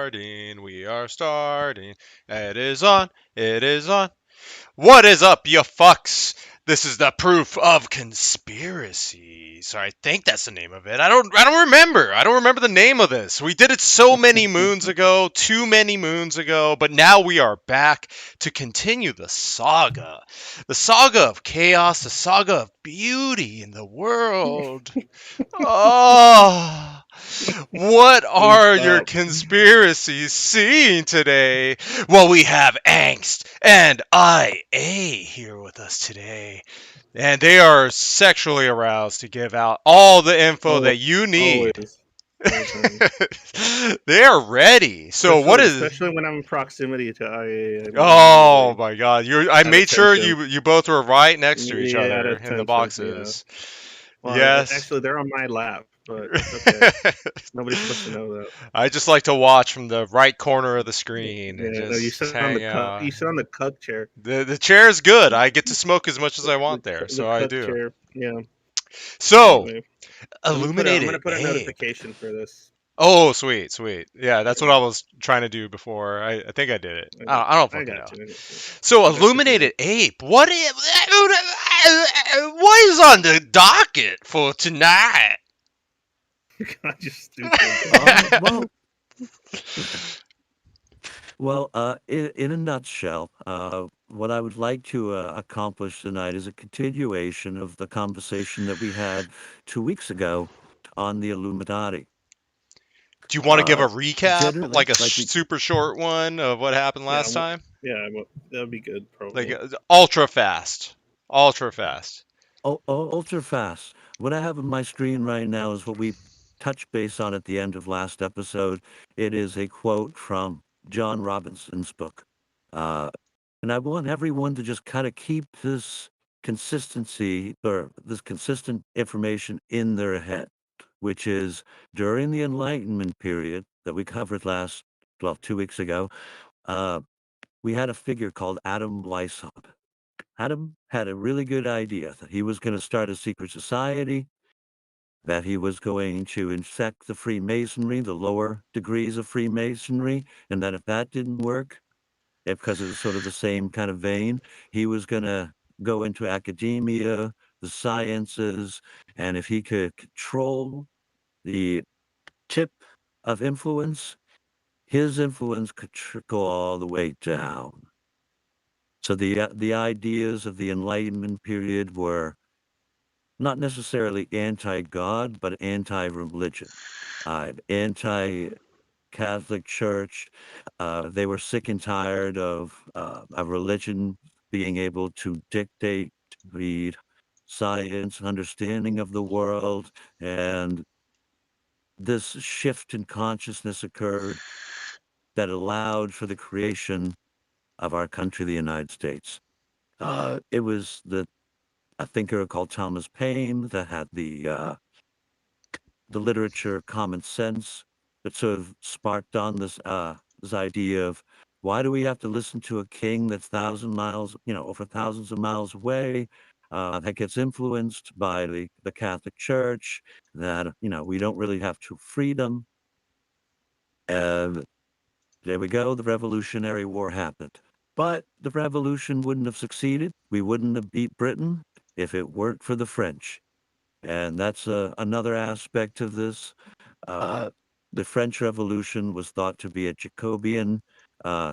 starting. We are starting. It is on. It is on. What is up, you fucks? This is the proof of conspiracy. So I think that's the name of it. I don't remember. I don't remember the name of this. We did it so many moons ago, too many moons ago, but now we are back to continue the saga. The saga of chaos, the saga of beauty in the world. Oh, what Please are your stop. conspiracies seeing today? Well, we have Angst and IA here with us today. And they are sexually aroused to give out all the info Always, that you need. always, all the time. They are ready. So what Especially, is especially when I'm in proximity to IA, I'm Oh immediately my god. I at made sure attention. you both were right next to each Yeah, at other in the attention. Yeah. boxes. Well, Yes. actually, they're on my lap, but it's okay. Nobody's supposed to know that. I just like to watch from the right corner of the Yeah, screen and yeah, no, you just sit on the hang cuck. out. You sit on the cuck chair. The chair is good. I get to smoke as much as I The want there, the so I cuck do. chair. Yeah. So, Anyway, I'm gonna Illuminated put a Ape. notification for this. Oh, sweet, sweet. Yeah, that's what Yeah, I was trying to do before. I think I did it. I got, I don't I fucking know. got you. I got you. So, I got your back. Illuminated Ape, what is on the docket for tonight? God, you're stupid. Well, in a nutshell, what I would like to accomplish tonight is a continuation of the conversation that we had 2 weeks ago on the Illuminati. Do you want to give a Uh, recap, Generally, like a like we, super short one of what happened Yeah, last time? that would be good, Like probably. ultra fast, ultra fast. ultra fast. What I have on my screen right now is what we touched base on at the end of last episode. It is a quote from John Robinson's book. Uh, And I want everyone to just kind of keep this consistency or this consistent information in their head, which is during the Enlightenment period that we covered well, 2 weeks ago, uh, we had a figure called Adam Weishaupt. Adam had a really good idea that he was going to start a secret society, that he was going to infect the Freemasonry, the lower degrees of Freemasonry, and that if that didn't work, because it was sort of the same kind of vein. He was going to go into academia, the sciences, and if he could control the tip of influence, his influence could trickle all the way down. So the ideas of the Enlightenment period were not necessarily anti-God, but anti-religion, anti-Catholic Church. They were sick and tired of a religion being able to dictate the science, understanding of the world, and this shift in consciousness occurred that allowed for the creation of our country, the United States. It was a thinker called Thomas Paine that had the literature Common Sense that sort of sparked on this idea of why do we have to listen to a king that's thousand miles, over thousands of miles away, that gets influenced by the Catholic Church, that, we don't really have true freedom. And there we go, the Revolutionary War happened. But the revolution wouldn't have succeeded. We wouldn't have beat Britain if it weren't for the French. And that's another aspect of this. Uh, the French Revolution was thought to be a Jacobean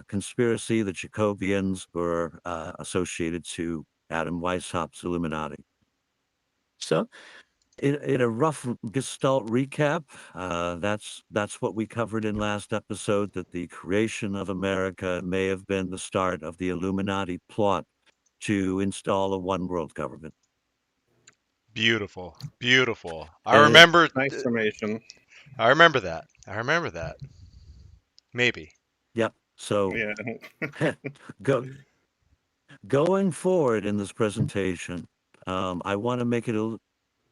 conspiracy. The Jacobians were associated to Adam Weishaupt's Illuminati. So, in a rough gestalt recap, that's what we covered in last episode. That the creation of America may have been the start of the Illuminati plot to install a one world government. Beautiful, beautiful. And Nice summation. I remember that. I remember that. Maybe. yep. So Yeah. go going forward in this presentation, I want to make it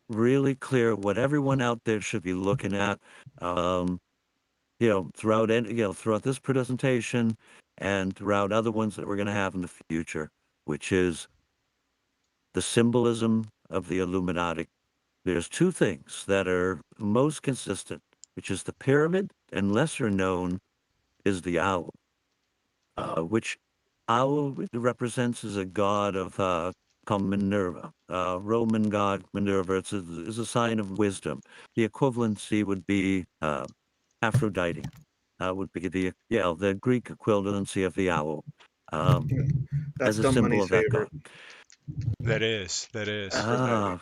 really clear what everyone out there should be looking at, um, throughout this presentation and throughout other ones that we're going to have in the future, which is the symbolism of the Illuminati. There's two things that are most consistent, which is the pyramid and lesser known, is the owl, which owl represents as a god of called Minerva, Roman god Minerva. Is a sign of wisdom. The equivalency would be Aphrodite. Would be the Greek equivalency of the owl, um, That's as a Dumb symbol Money's of that god. favorite. That is. That is. Ah,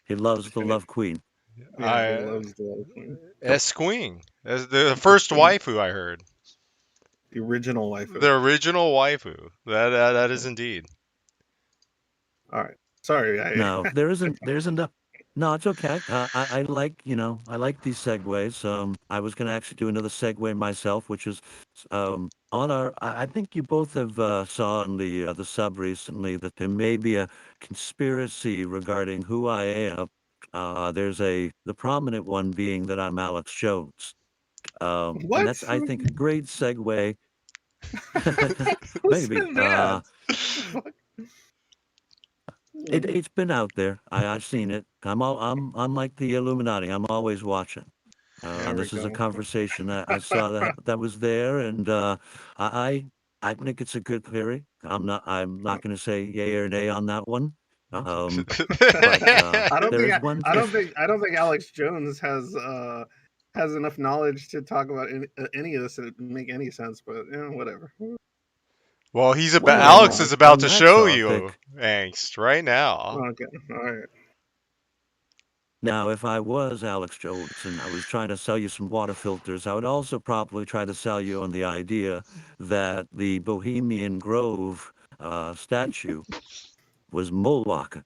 he loves the And it, Love Queen. yeah, he I loves the Love Queen. Esqueen. That's the first waifu I heard. The original waifu. The original waifu. That is indeed. All right. Sorry, No, there isn't a. No, it's okay. I like, I like these segues. I was going to actually do another segue myself, which is on our. I think you both have saw in the sub recently that there may be a conspiracy regarding who I am. There's the prominent one being that I'm Alex Jones. And what? that's, I think, a great segue. Who Maybe. said that? What the fuck? It's been out there. I've seen it. I'm like the Illuminati. I'm always watching. There we This is a go. conversation I saw that was there, and I I think it's a good theory. I'm not going to say yay or nay on that one. But I don't there think is one I thing. I don't think Alex Jones has enough knowledge to talk about any of this and make any sense. But whatever. Well, he's about Well, Alex is about on to that show you topic, angst right now. Okay. All right. now if I was Alex Jones and I was trying to sell you some water filters, I would also probably try to sell you on the idea that the Bohemian Grove statue was Moloch,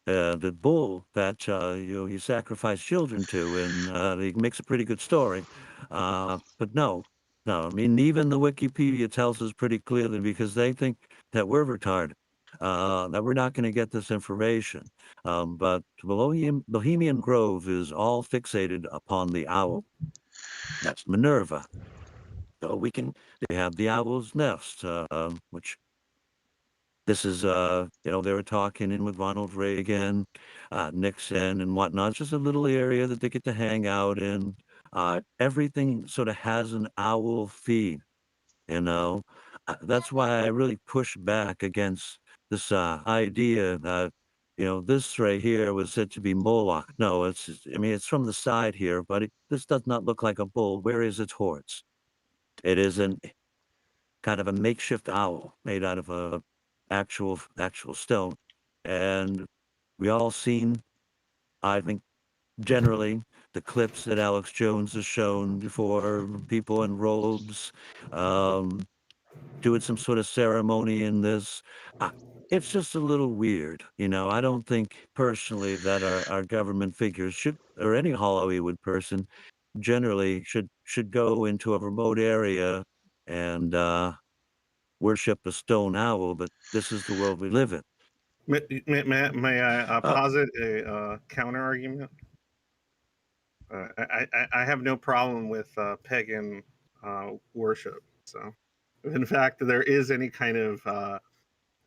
the bull that you sacrifice children to, and he makes a pretty good story. But no, no, I mean even the Wikipedia tells us pretty clearly because they think that we're retarded, that we're not going to get this information. But Bohemian Grove is all fixated upon the owl. That's Minerva. So they have the owl's nest, which this is, they were talking in with Ronald Reagan, Nixon, and whatnot. It's just a little area that they get to hang out in. Everything sort of has an owl theme, you know. That's why I really push back against this idea that, this right here was said to be Moloch. No, I mean, it's from the side here, but this does not look like a bull. Where is its horns? It is an kind of a makeshift owl made out of a actual stone. And we all seen, I think, generally the clips that Alex Jones has shown before people in robes, um, doing some sort of ceremony in this. Uh, it's just a little weird, I don't think personally that our government figures should, or any Hollywood person generally should go into a remote area and worship a stone owl, but this is the world we live in. May I Uh, posit a counter argument? I have no problem with pagan worship. So, if in fact there is any kind of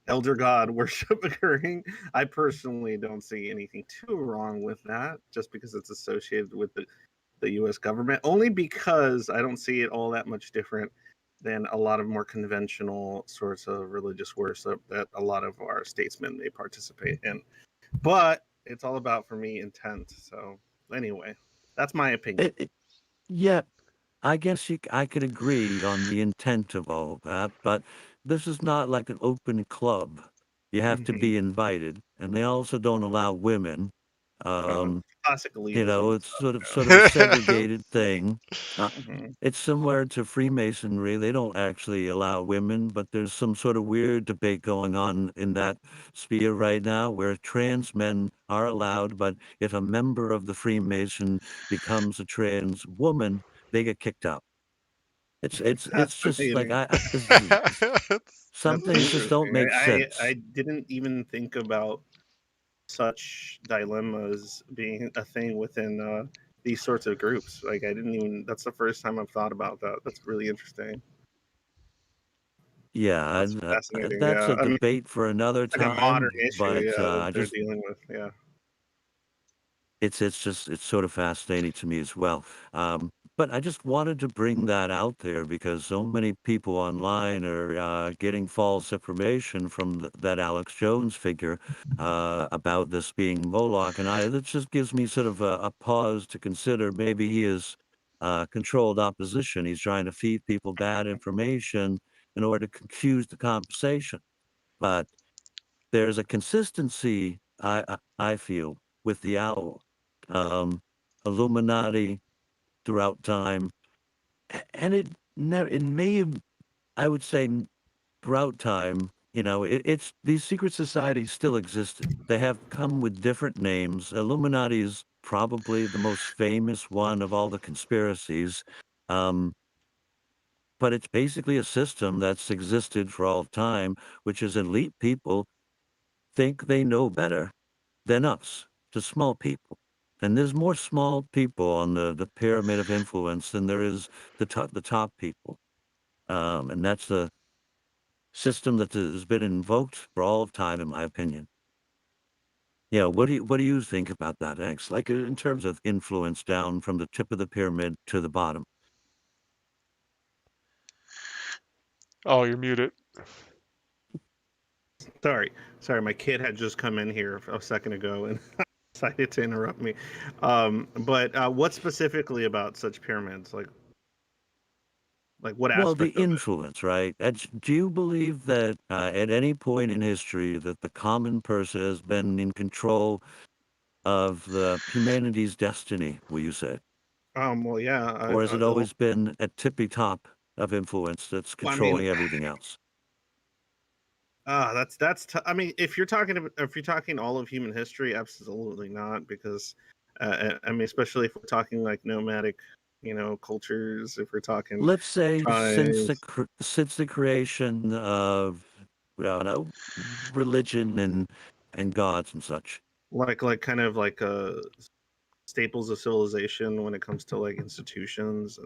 elder god worship occurring, I personally don't see anything too wrong with that, just because it's associated with the U.S. government. Only because I don't see it all that much different than a lot of more conventional sorts of religious worship that a lot of our statesmen may participate in. But it's all about, for me, intent. So anyway, that's my opinion. yeah, I guess I could agree on the intent of all that, but this is not like an open club. You have to Mm-hmm. be invited, and they also don't allow women. Um, Classic elitism It's stuff. sort of a segregated thing. Uh, Yeah. Mm-hmm. it's similar to Freemasonry. They don't actually allow women, but there's some sort of weird debate going on in that sphere right now where trans men are allowed, but if a member of the Freemason becomes a trans woman, they get kicked out. It's just like Fascinating. some That's things just don't interesting. make I sense. didn't even think about such dilemmas being a thing within these sorts of groups. Like I didn't even. That's the first time I've thought about that. That's really interesting. Yeah, That's and, fascinating. that's Yeah, a I mean, debate for another like a modern time, issue. but Yeah, that I they're just dealing with. Yeah. it's sort of fascinating to me as well. Um, But I just wanted to bring that out there because so many people online are getting false information from that Alex Jones figure about this being Moloch, and that just gives me sort of a pause to consider maybe he is controlled opposition. He's trying to feed people bad information in order to confuse the conversation. But there's a consistency I feel with the owl, um, Illuminati throughout time and it may have, I would say, throughout time, it's these secret societies still existed. They have come with different names. Illuminati is probably the most famous one of all the conspiracies, um, but it's basically a system that's existed for all time, which is elite people think they know better than us, to small people. And there's more small people on the pyramid of influence than there is the top people. And that's the system that has been invoked for all of time, in my opinion. Yeah, what do you think about that, X? Like in terms of influence down from the tip of the pyramid to the bottom. Oh, you're muted. Sorry, my kid had just come in here a second ago and decided to interrupt me. But what specifically about such pyramids? Like what Well, the aspect of it? influence, right? Do you believe that at any point in history that the common person has been in control of the humanity's destiny, will you say? Well, yeah. Or has it always been at tippy top of influence that's Well, I mean, controlling everything else? I mean, if you're talking all of human history, absolutely not, because I mean, especially if we're talking like nomadic, cultures, if we're talking Let's say tribes, since the creation of, I don't know, religion and gods and such. like kind of like staples of civilization when it comes to like institutions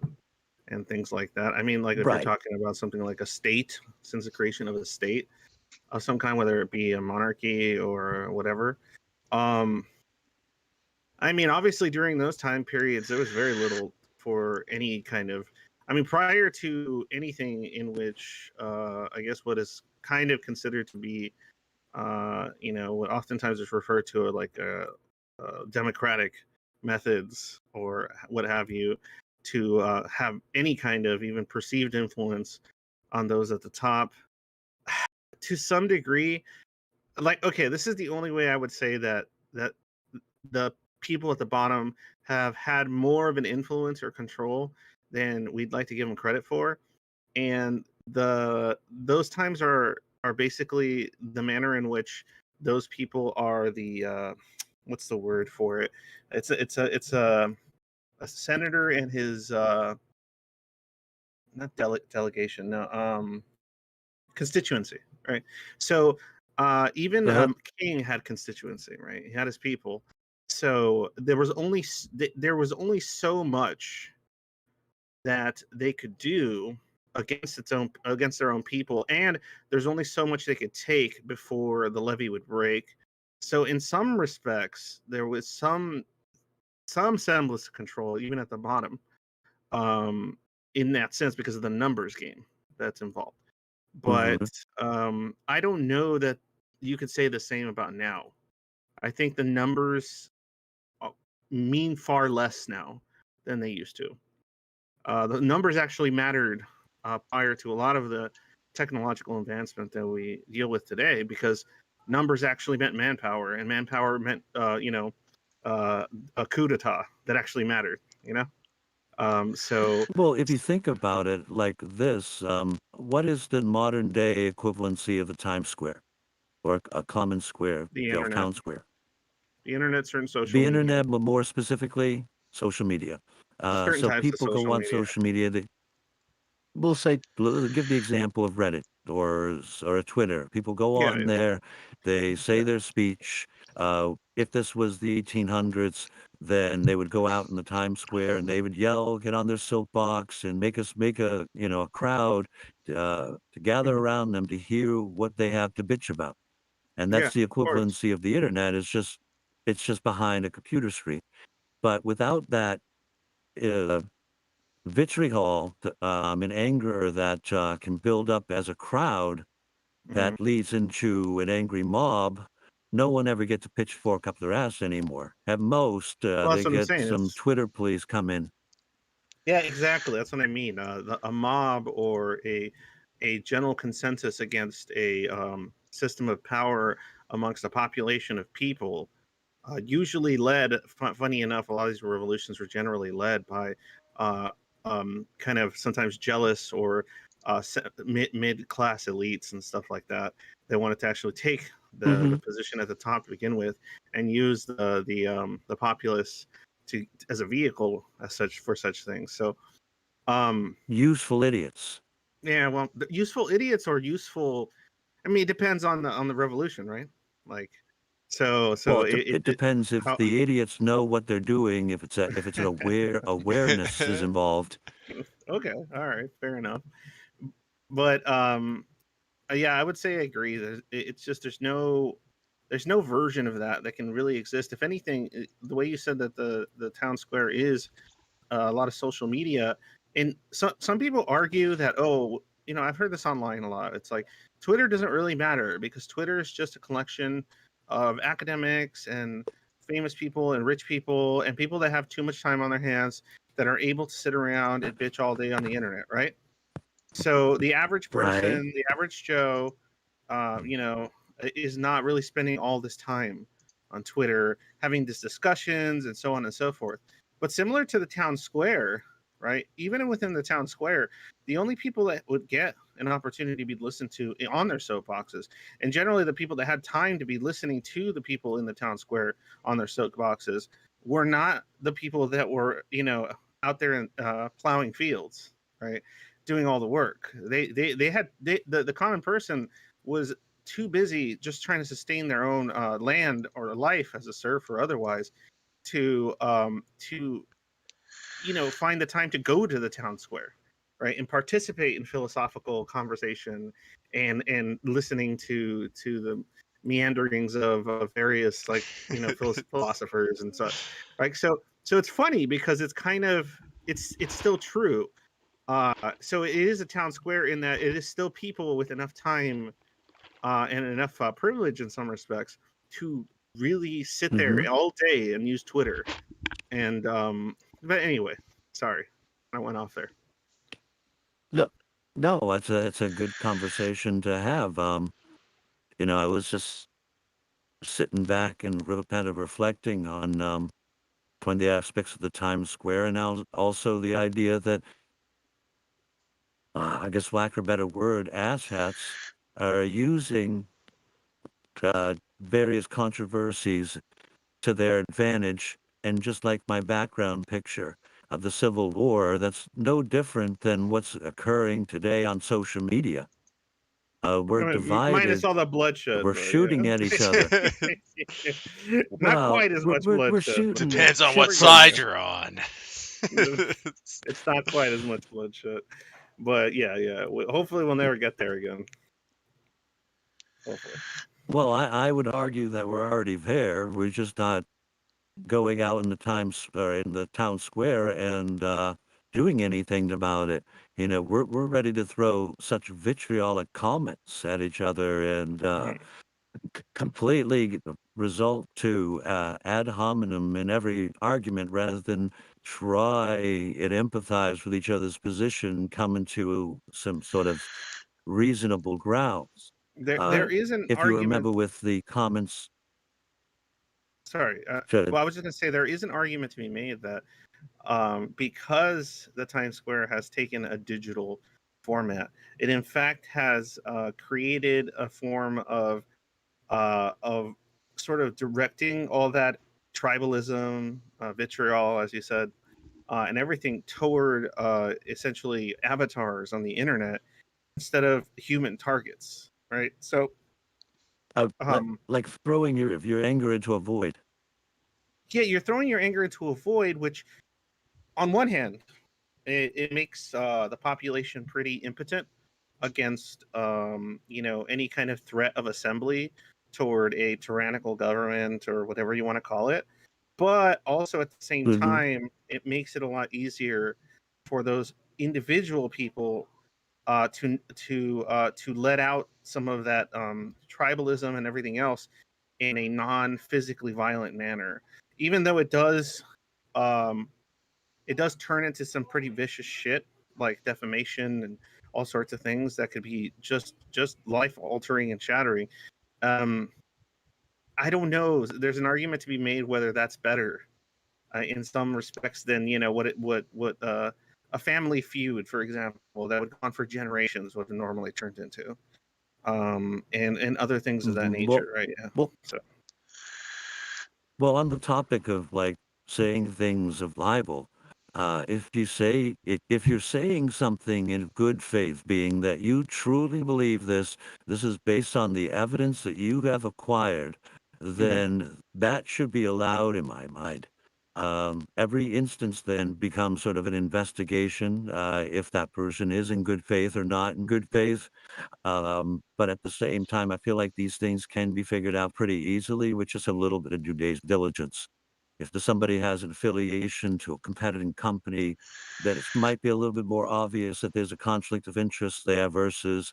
and things like that. I mean, like if you're Right. talking about something like a state, since the creation of a state of some kind, whether it be a monarchy or whatever. Um, I mean, obviously during those time periods, there was very little for any kind of. I mean, prior to anything in which I guess what is kind of considered to be, what oftentimes is referred to like democratic methods or what have you, to have any kind of even perceived influence on those at the top to some degree. Like, okay, this is the only way I would say that the people at the bottom have had more of an influence or control than we'd like to give them credit for, and those times are basically the manner in which those people are the what's the word for it? It's a senator and his not delegation, no, constituency, right? So even Uh-huh. King had constituency, right? He had his people. So there was only so much that they could do against their own people, and there's only so much they could take before the levee would break. So in some respects, there was some semblance of control even at the bottom, um, in that sense because of the numbers game that's involved. But Mhm. I don't know that you could say the same about now. I think the numbers uh, mean far less now than they used to. The numbers actually mattered prior to a lot of the technological advancement that we deal with today, because numbers actually meant manpower, and manpower meant uh, a coup d'état that actually mattered. So Well, if you think about it like this, what is the modern day equivalency of the Times Square or a common square, the internet, town square? certain social The media, internet, but more specifically, social media. certain So types of people go social on media. social media. We'll say, give the example of Reddit or a Twitter. People go Yeah, on there, they say yeah, their speech. If this was the 1800s, then they would go out in the Times Square and they would yell, get on their soapbox, and make a crowd to gather mhm, around them to hear what they have to bitch about. And yeah, that's the of course. equivalency of the internet. It's just behind a computer screen. But without that. vitriol and anger that can build up as a crowd Mhm. that leads into an angry mob, no one ever gets a pitchfork up their ass anymore. At most, Well, that's they what I'm get saying. some It's Twitter please come in. Yeah, exactly. That's what I mean. A mob or a general consensus against a system of power amongst a population of people, usually led. Funny enough, a lot of these revolutions were generally led by uh, kind of sometimes jealous or mid class elites and stuff like that. They wanted to actually take the Mhm. position at the top to begin with and use the populace to as a vehicle as such for such things. So Useful idiots. yeah, well, useful idiots or useful. I mean, it depends on the revolution, right? Like, so Well, it it depends if how the idiots know what they're doing, if it's an awareness is involved. okay, all right, fair enough. But yeah, I would say I agree. It's just there's no version of that can really exist. If anything, the way you said that the town square is a lot of social media, and some people argue that I've heard this online a lot. It's like Twitter doesn't really matter because Twitter is just a collection of academics and famous people and rich people and people that have too much time on their hands that are able to sit around and bitch all day on the internet, right? So the average Right. person, the average Joe, uh, you know, is not really spending all this time on Twitter having these discussions and so on and so forth. But similar to the town square, right? Even within the town square, the only people that would get an opportunity to be listened to on their soapboxes, and generally the people that had time to be listening to the people in the town square on their soapboxes, were not the people that were, out there and plowing fields, right? Doing all the work. The common person was too busy just trying to sustain their own land or life as a serf or otherwise to find the time to go to the town square, right, and participate in philosophical conversation and listening to the meanderings of various philosophers and such, right? So it's funny because it's kind of it's still true. So it is a town square in that it is still people with enough time and enough privilege in some respects to really sit there Hmm. all day and use Twitter. And but anyway, sorry, I went off there. No, no, it's a good conversation to have. I was just sitting back and kind of reflecting on one of the aspects of the Times Square, and also the idea that, I guess, lack of a better word, asshats are using various controversies to their advantage. And just like my background picture of the Civil War, that's no different than what's occurring today on social media. We're Minus divided. all the bloodshed, We're but shooting at each other. yeah, not Well, quite as we're much we're, we're bloodshed, but shooting Depends on what we're getting side there. you're on. It's not quite as much bloodshed, but yeah. Hopefully, we'll never get there again. Hopefully. Well, I would argue that we're already there. We're just not going out in the times or in the town square and doing anything about it. We're ready to throw such vitriolic comments at each other and completely result to ad hominem in every argument rather than try and empathize with each other's position, coming to some sort of reasonable grounds. There Uh, is an if you argument. remember with the comments, Sorry. to, Well, I was just going to say there is an argument to be made that because the Times Square has taken a digital format, it in fact has created a form of sort of directing all that tribalism, vitriol, as you said, and everything toward essentially avatars on the internet instead of human targets, right? So, like, um, like throwing your anger into a void. yeah, you're throwing your anger into a void, which, on one hand, it makes the population pretty impotent against any kind of threat of assembly toward a tyrannical government or whatever you want to call it. But also at the same Hmm. time, it makes it a lot easier for those individual people to let out some of that tribalism and everything else in a non-physically violent manner, even though um, it does turn into some pretty vicious shit like defamation and all sorts of things that could be just life altering and shattering. um, I don't know. There's an argument to be made whether that's better in some respects than what a family feud, for example, that would go on for generations would have normally turned into, and other things of that Mhm. Well, nature, right? Yeah. well, So well, on the topic of like saying things of libel, if you're saying something in good faith, being that you truly believe this is based on the evidence that you have acquired, mhm. then that should be allowed in my mind. Every instance then becomes sort of an investigation, if that person is in good faith or not in good faith. But at the same time, I feel like these things can be figured out pretty easily with just a little bit of due diligence. If somebody has an affiliation to a competing company, then it might be a little bit more obvious that there's a conflict of interest there versus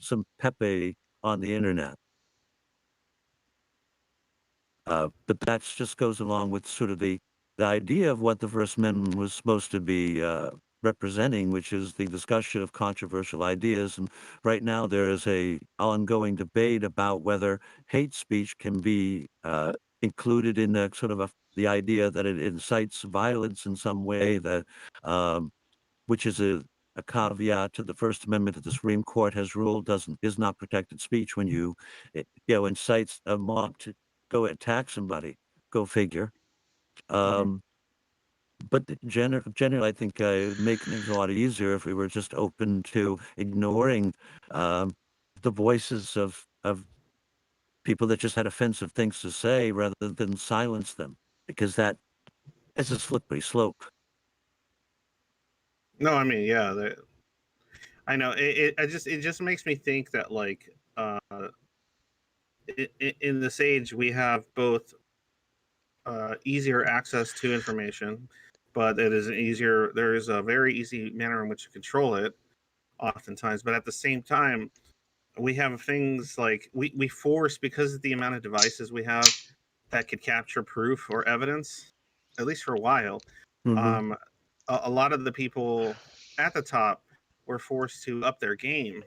some Pepe on the internet. But that just goes along with sort of the idea of what the First Amendment was supposed to be representing, which is the discussion of controversial ideas. And right now, there is a ongoing debate about whether hate speech can be included in the sort of the idea that it incites violence in some way, that um, which is a caveat to the First Amendment that the Supreme Court has ruled is not protected speech when incites a mob to go attack somebody. Go figure. Mhm. Um, but generally, I think it'd make things a lot easier if we were just open to ignoring um, the voices of people that just had offensive things to say rather than silence them, because that is a slippery slope. No, I mean, yeah, I know. It just makes me think that like in this age we have both easier access to information, but it is easier. There is a very easy manner in which to control it, oftentimes. But at the same time, we have things like we force, because of the amount of devices we have that could capture proof or evidence, at least for a while. Hmm. Um, a lot of the people at the top were forced to up their game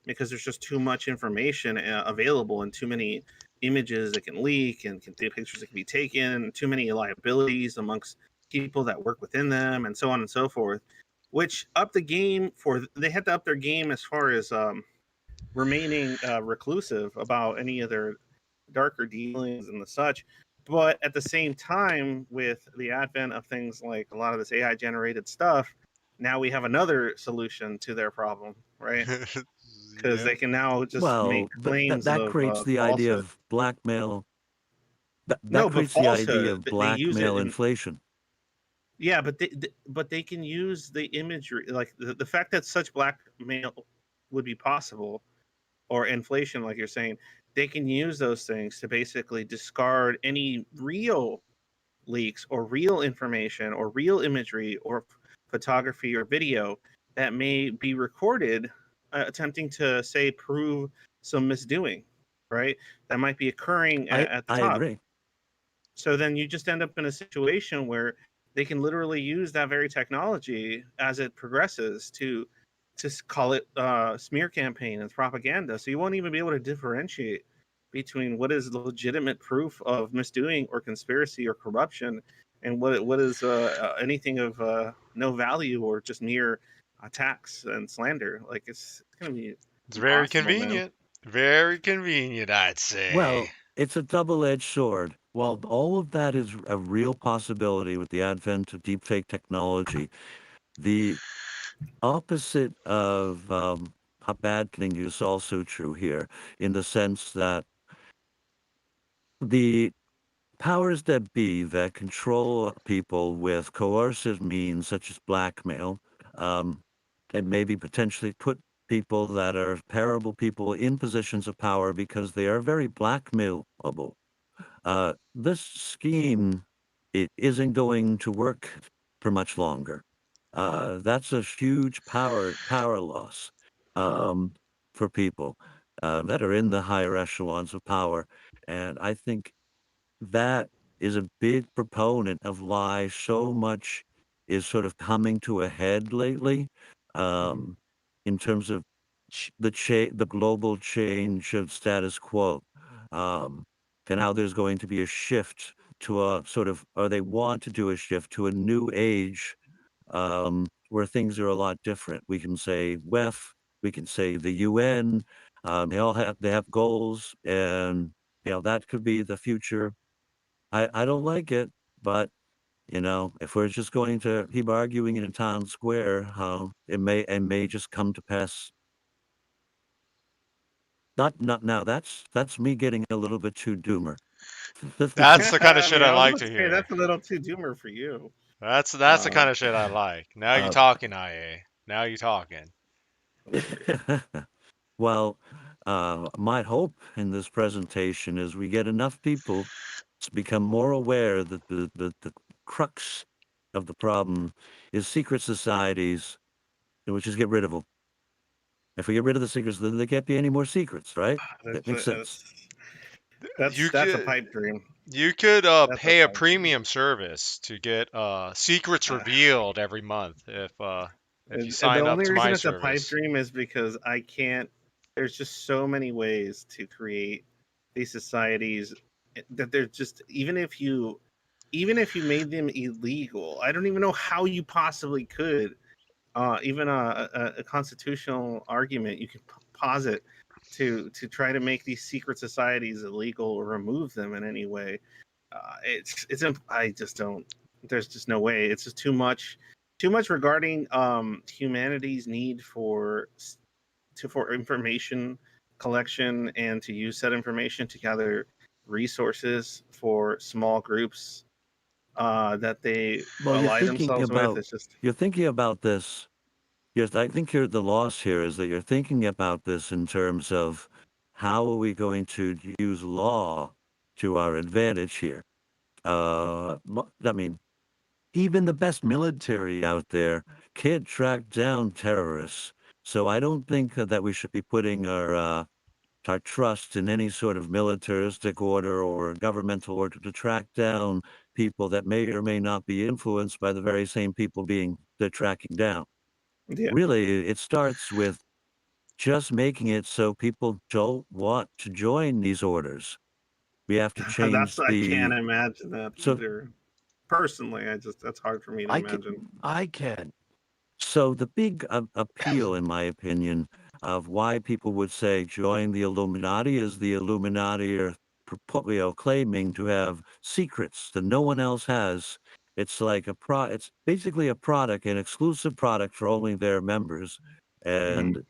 because there's just too much information available and too many images that can leak and pictures that can be taken, too many liabilities amongst people that work within them, and so on and so forth. Which up the game for they had to up their game as far as remaining reclusive about any of their darker dealings and the such. But at the same time, with the advent of things like a lot of this AI generated stuff, now we have another solution to their problem, right? Because Yeah. they can now just make Well, claims that of creates the idea falsehood. of blackmail. That No, but creates the idea falsehood. of They use it blackmail in, inflation. yeah, but they can use the imagery, like the fact that such blackmail would be possible, or inflation, like you're saying. They can use those things to basically discard any real leaks or real information or real imagery or photography or video that may be recorded attempting to say prove some misdoing, right? That might be occurring at the I top. agree. So then you just end up in a situation where they can literally use that very technology as it progresses to call it smear campaign and propaganda. So you won't even be able to differentiate between what is legitimate proof of misdoing or conspiracy or corruption, and what is anything of no value or just mere attacks and slander. Like it's gonna be It's very impossible, man. convenient. Very convenient, I'd say. Well, it's a double-edged sword. While all of that is a real possibility with the advent of deepfake technology, the opposite of a bad thing is also true here, in the sense that the powers that be that control people with coercive means such as blackmail, um, and maybe potentially put people that are terrible people in positions of power because they are very blackmailable. This scheme, it isn't going to work for much longer. That's a huge power loss for people that are in the higher echelons of power. And I think that is a big proponent of why so much is sort of coming to a head lately, Mhm. um, in terms of the global change of status quo, um, and how there's going to be a shift to a sort of, or they want to do a shift to a new age, where things are a lot different. We can say WEF, we can say the UN. They have goals, and that could be the future. I don't like it, but, if we're just going to keep arguing in a town square, it may just come to pass. Not now, that's me getting a little bit too doomer. That's the kind of I shit mean, I I was like about to to say hear. that's a little too doomer for you. That's the Uh, kind of shit I like. Now you Uh, talking, IA. Now you talking. well, my hope in this presentation is we get enough people to become more aware that the crux of the problem is secret societies, and we just get rid of them. If we get rid of the secrets, then there can't be any more secrets, right? That that's makes a, sense. You that's a could pipe dream. That's a pay a pipe dream. premium service to get secrets Uh, revealed every month if you and the sign up only to reason my it's a pipe service. dream is because I can't. There's just so many ways to create these societies that they're just even if you made them illegal, I don't even know how you possibly could. Even a constitutional argument you could posit to try to make these secret societies illegal or remove them in any way. I just don't. There's just no way. It's just too much regarding humanity's need for information collection and to use said information to gather resources for small groups that they Well, ally themselves with. It's just you're thinking about this. Yes, I think the loss here is that you're thinking about this in terms of how are we going to use law to our advantage here. I mean, even the best military out there can't track down terrorists. So I don't think that we should be putting our trust in any sort of militaristic order or governmental order to track down people that may or may not be influenced by the very same people they're tracking down. yeah. Really, it starts with just making it so people don't want to join these orders. We have to That's change I can't the imagine that so either. Personally, that's hard for me to imagine. I can. So the big appeal, in my opinion, of why people would say join the Illuminati is the Illuminati are claiming to have secrets that no one else has. It's like it's basically a product, an exclusive product for only their members, Mhm.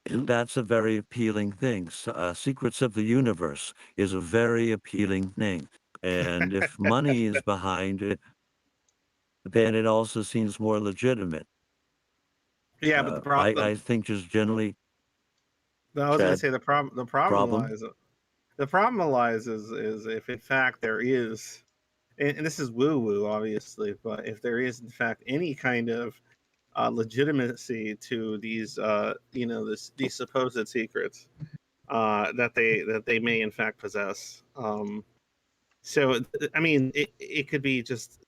and that's a very appealing thing. Secrets of the Universe is a very appealing thing. And if money is behind it, then it also seems more legitimate. Yeah, but I think just generally, I was going to Chad, say problem. the problem lies is if in fact there is, and this is woo woo obviously, but if there is in fact any kind of legitimacy to these these supposed secrets that they may in fact possess. So I mean, it could be just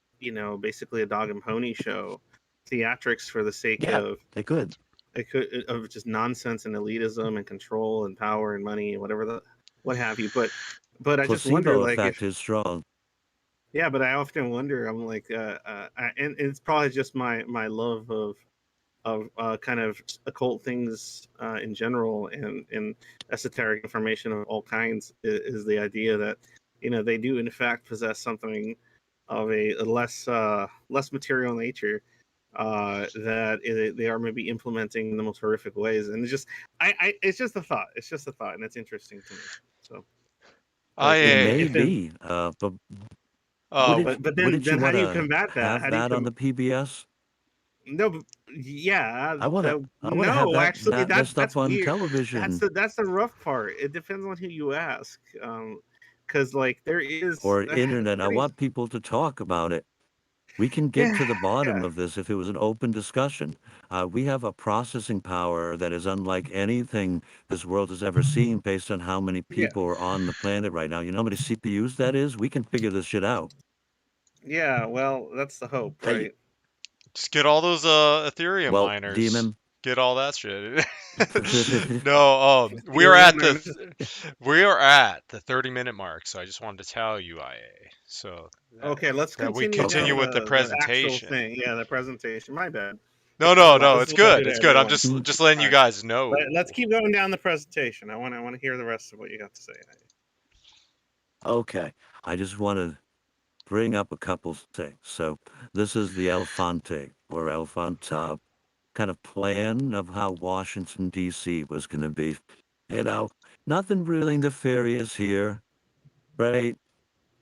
basically a dog and pony show, theatrics for the sake Yeah, of they could. it could of just nonsense and elitism and control and power and money and whatever what have you. But I just wonder Placebo like effect if is strong. yeah, but I often wonder. I'm like, and it's probably just my love of kind of occult things in general and esoteric information of all kinds is the idea that they do in fact possess something of a less material nature that they are maybe implementing in the most horrific ways, and it's just a thought. It's just a thought, and it's interesting to me. So, I but It may if in be, but uh, but wouldn't you then how want do you to combat that? have How do you that on the PBS? No, but yeah, I want to have no, actually, that stuff that's on weird. television That's the rough part. It depends on who you ask, because like there is or internet. I funny. want people to talk about it. We can get Yeah, to the bottom yeah, of this if it was an open discussion. We have a processing power that is unlike anything this world has ever seen based on how many yeah, people are on the planet right now. You know how many CPUs that is? We can figure this shit out. yeah. Well, that's the hope, Hey, right? Just get all those Ethereum well, miners. Demon. Get all that shit. No, we are at Ethereum, we are at the 30-minute mark, so I just wanted to tell you, IA, so okay, let's that we continue Okay. continue down with the the actual presentation. thing. Yeah, the presentation. My bad. No, This is no, what no, this is it's what I good. do to It's good. I'm everyone. just letting All you right, guys know. let's keep going down the presentation. I want to hear the rest of what you got to say. Okay. I just want to bring up a couple things. So this is the Elefante or Elefanta kind of plan of how Washington, D.C. was going to be. You know, nothing really nefarious here, right?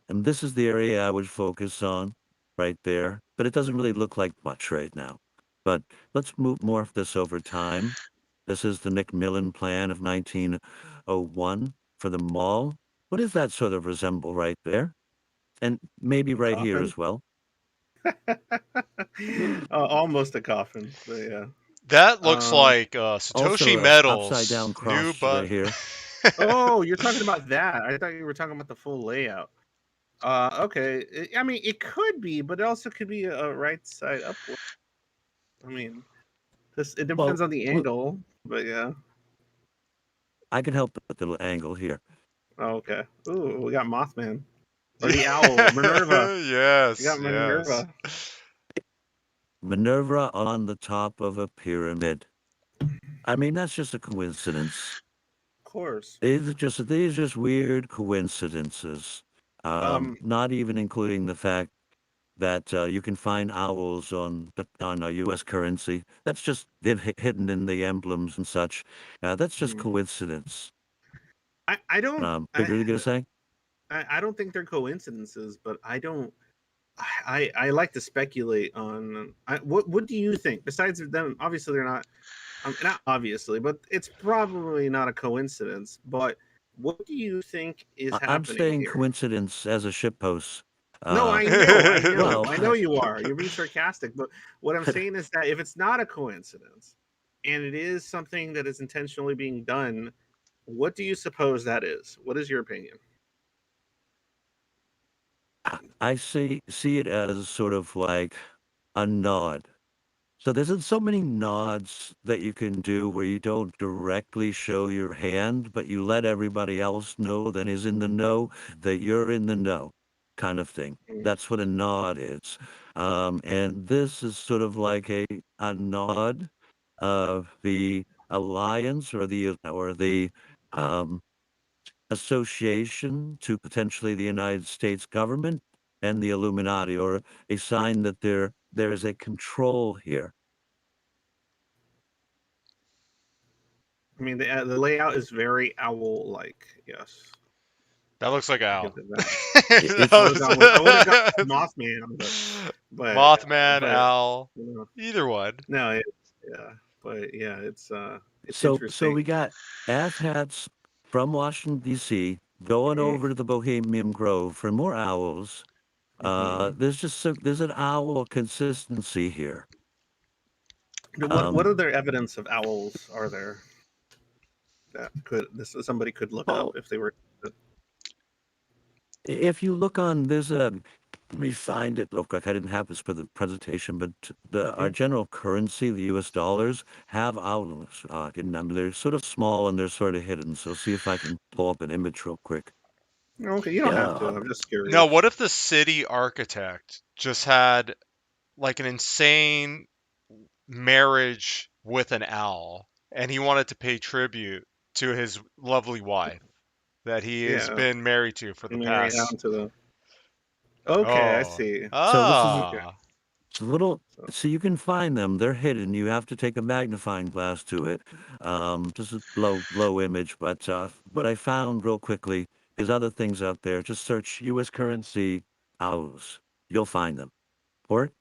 And this is the area I would focus on right there. But it doesn't really look like much right now. But let's morph this over time. This is the Nick Millen plan of 1901 for the mall. What does that sort of resemble right there? And maybe A right here coffin? as well. Almost a coffin, but yeah. That looks Um. like Also Satoshi a upside Metals down new cross right but here. Oh, you're talking about that. I thought you were talking about the full layout. Okay. I mean, it could be, but it also could be a right side upward. I mean, this it Well, depends on the angle, but yeah. I can help with the little angle here. Oh, okay. Ooh, we got Mothman or the owl, Minerva. We yes, got yes. Minerva. Minerva on the top of a pyramid. I mean, that's just a coincidence. Of course. These are just weird coincidences. Um. Not even including the fact that you can find owls on U.S. currency. That's just hidden in the emblems and such. That's just hmm. coincidence. I don't. But you're gonna say? I don't think they're coincidences, but I don't. I like to speculate on what do you think? Besides them, obviously they're not. Not obviously, but it's probably not a coincidence. But what do you think is I'm happening saying here? coincidence as a shitpost. No, Uh, well, I know you are. You're being sarcastic, but what I'm saying is that if it's not a coincidence and it is something that is intentionally being done, what do you suppose that is? What is your opinion? I see it as sort of like a nod. So there's so many nods that you can do where you don't directly show your hand, but you let everybody else know that is in the know that you're in the know, kind of thing. Mm. That's what a nod is. And this is sort of like a nod of the alliance or the um, association to potentially the United States government and the Illuminati, or a sign that there is a control here. I mean, the layout is very owl-like. Yes, That looks like I'll give Al. it that. It's I would have gone with Mothman, Mothman, but Al, you know, either one. no, yeah, but yeah, it's so interesting. we got asshats from Washington D.C. going Mm, over to the Bohemian Grove for more owls. mhm. There's an owl consistency here. What Um, other evidence of owls are there that somebody could look up well, if they were? if you look on there's a let me find it real quick. I didn't have this for the presentation, but our Mhm. general currency, the U.S. dollars, have owls. They're sort of small and they're sort of hidden. So see if I can pull up an image real quick. Okay, you don't have to. Yeah. I'm just Now, curious. what if the city architect just had like an insane marriage with an owl and he wanted to pay tribute to his lovely wife that he has Yeah, been married to for the marry past. out to the. Okay, I Oh. see. So this is Okay, Ah. it's a little. so So you can find them. They're hidden. You have to take a magnifying glass to it. Just a low image, but what I found real quickly is other things out there. Just search U.S. currency owls. You'll find them. Or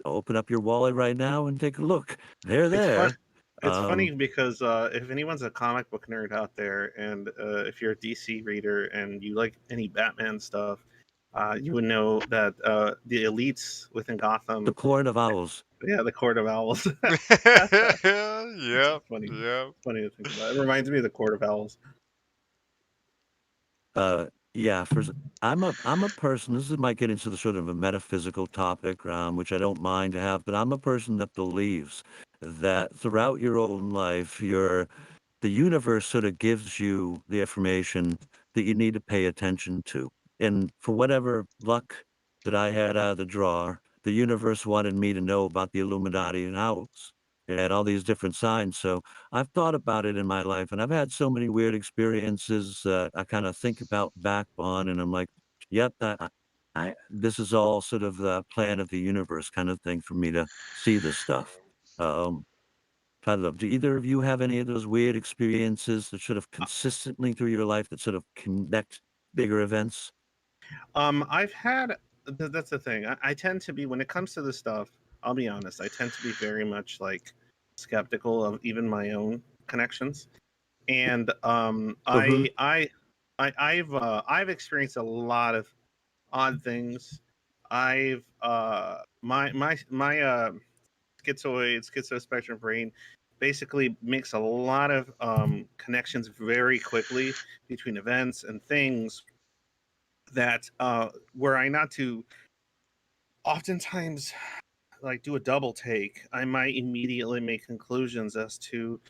open up your wallet right now and take a look. They're it's fun. there. It's funny Um, because if anyone's a comic book nerd out there, and if you're a DC reader and you like any Batman stuff, you would know that the elites within The Gotham, Court of Owls. yeah, the Court of Owls. It's Yep. funny, Yep. funny to think about. It reminds me of the Court of Owls. Yeah, I'm a person. This might get into the sort of a metaphysical topic, which I don't mind to have, but I'm a person that believes that throughout your own life, the universe sort of gives you the information that you need to pay attention to. And for whatever luck that I had out of the drawer, the universe wanted me to know about the Illuminati and owls. It had all these different signs. So I've thought about it in my life, and I've had so many weird experiences that I kind of think about back on, and I'm like, yep, this is all sort of the plan of the universe kind of thing for me to see this stuff. Um, I love. Do either of you have any of those weird experiences that sort of consistently through your life that sort of connect bigger events? I've had that's the thing. I tend to be when it comes to this stuff. I'll be honest. I tend to be very much like skeptical of even my own connections, and Uh-huh. I've experienced a lot of odd things. I've my schizospectrum brain basically makes a lot of connections very quickly between events and things that were I not to oftentimes like do a double take, I might immediately make conclusions as to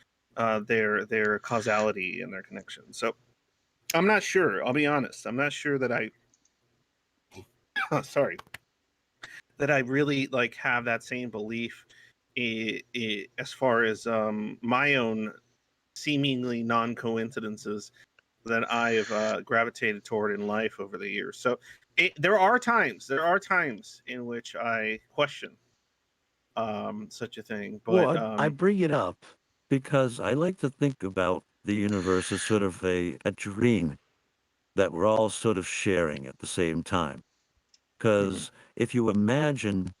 their causality and their connection. So I'm not sure. I'll be honest. I'm not sure that I sorry that I really like have that same belief as far as my own seemingly non coincidences that I've gravitated toward in life over the years. So there are times in which I question such a thing, but Well, I bring it up because I like to think about the universe as sort of a dream that we're all sort of sharing at the same time. mhm. Because if you imagine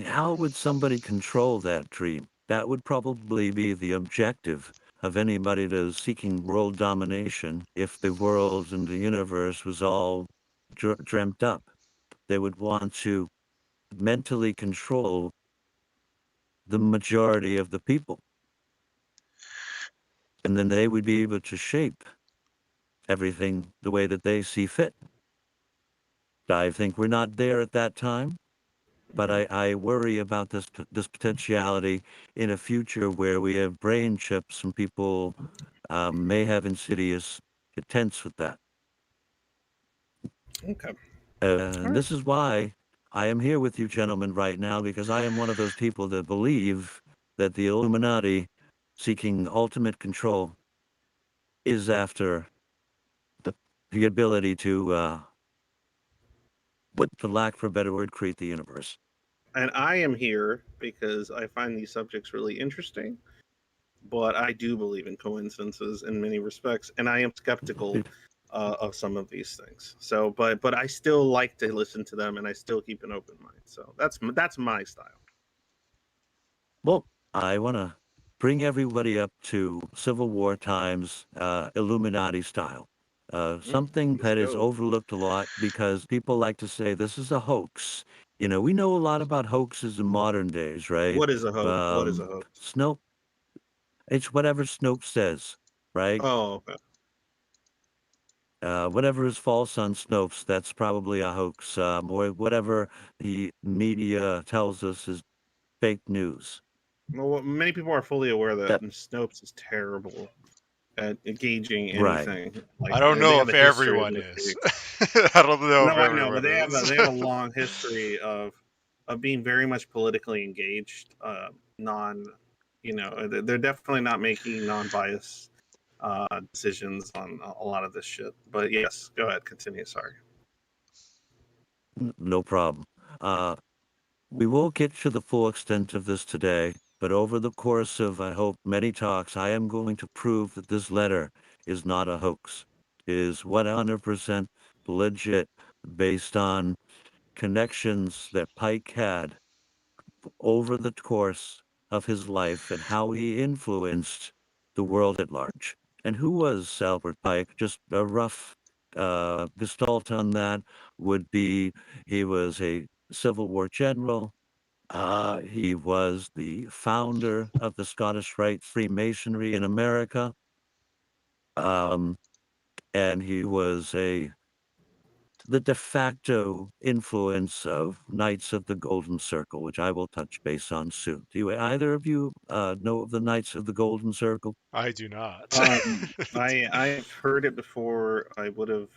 how would somebody control that dream? That would probably be the objective of anybody that is seeking world domination if the world and the universe was all dreamt up. They would want to mentally control the majority of the people, and then they would be able to shape everything the way that they see fit. I think we're not there at that time, but I worry about this potentiality in a future where we have brain chips and people may have insidious intents with that. Okay, all And right. this is why I am here with you gentlemen right now, because I am one of those people that believe that the Illuminati seeking ultimate control is after the, the ability to, what, for lack of a better word, create the universe. And I am here because I find these subjects really interesting, but I do believe in coincidences in many respects, and I am skeptical of some of these things. So, but I still like to listen to them, and I still keep an open mind. So that's my style. Well, I want to bring everybody up to Civil War times, Illuminati style. Something Let's that is go. overlooked a lot because people like to say this is a hoax. You know, we know a lot about hoaxes in modern days, right? What is a hoax? What is a hoax? Snoke, it's whatever Snoke says, right? Oh, okay. Whatever is false on Snopes, that's probably a hoax. Or whatever the media tells us is fake news. Well, many people are fully aware that That Snopes is terrible at gauging right. anything. Like I don't they know have if a history of everyone is. mistakes. I don't know if No, I know, but everyone is. they have a long history of being very much politically engaged. Non, they're definitely not making non-biased decisions on a lot of this shit. But yes, go ahead, continue. Sorry. No problem. Uh, we won't get to the full extent of this today, but over the course of, I hope, many talks, I am going to prove that this letter is not a hoax. It is 100% legit based on connections that Pike had over the course of his life and how he influenced the world at large. And who was Albert Pike? Just a rough gestalt on that would be he was a Civil War general. He was the founder of the Scottish Rite Freemasonry in America. Um, and he was the de facto influence of Knights of the Golden Circle, which I will touch base on soon. Do either of you know of the Knights of the Golden Circle? I do not. I've heard it before. I would have.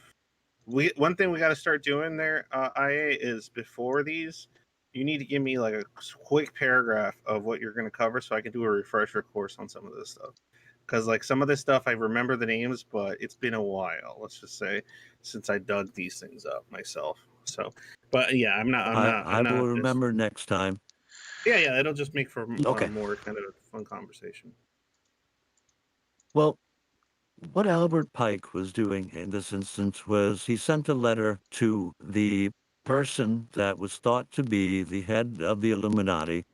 We One thing we got to start doing there, IA, is before these, you need to give me like a quick paragraph of what you're going to cover, so I can do a refresher course on some of this stuff. Because like some of this stuff, I remember the names, but it's been a while. Let's just say since I dug these things up myself. So, but yeah, I I'm will not this. remember next time. Yeah, yeah, it'll just make for Okay. more kind of fun conversation. Well, what Albert Pike was doing in this instance was he sent a letter to the person that was thought to be the head of the Illuminati.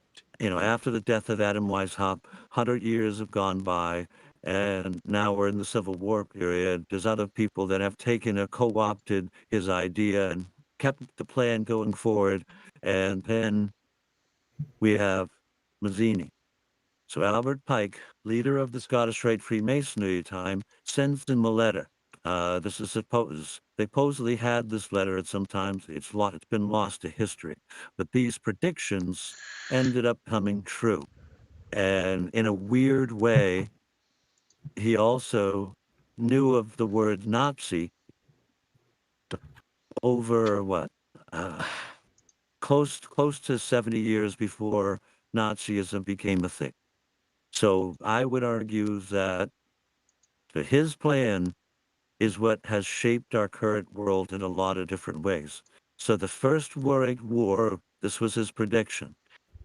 After the death of Adam Weishaupt, 100 years have gone by, and now we're in the Civil War period. There's other people that have taken or co-opted his idea and kept the plan going forward. And then we have Mazzini. So Albert Pike, leader of the Scottish Rite Freemasonry at the time, sends him a letter. This is supposed they supposedly had this letter at some times. It's been lost to history, but these predictions ended up coming true. And in a weird way, he also knew of the word Nazi over what uh, close to 70 years before Nazism became a thing. So I would argue that his plan is what has shaped our current world in a lot of different ways. So the First World War, this was his prediction,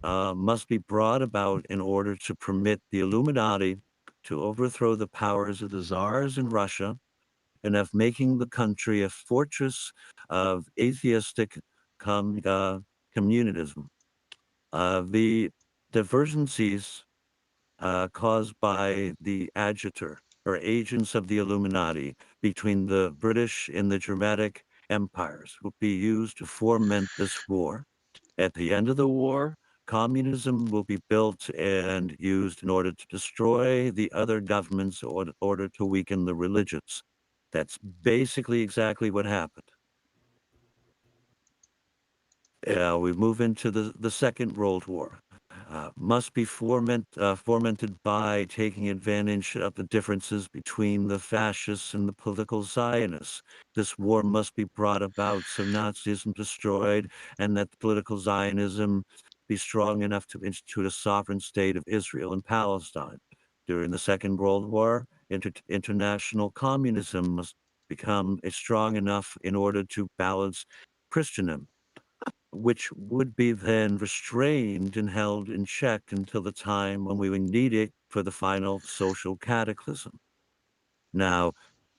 must be brought about in order to permit the Illuminati to overthrow the powers of the czars in Russia and of making the country a fortress of atheistic communism. The divergencies caused by the agitator or agents of the Illuminati between the British and the Germanic empires will be used to foment this war. At the end of the war, communism will be built and used in order to destroy the other governments or in order to weaken the religions. That's basically exactly what happened. We move into the Second World War. Must be fomented by taking advantage of the differences between the fascists and the political Zionists. This war must be brought about so Nazism destroyed and that political Zionism be strong enough to institute a sovereign state of Israel and Palestine. During the Second World War, international communism must become strong enough in order to balance Christendom, which would be then restrained and held in check until the time when we would need it for the final social cataclysm. Now,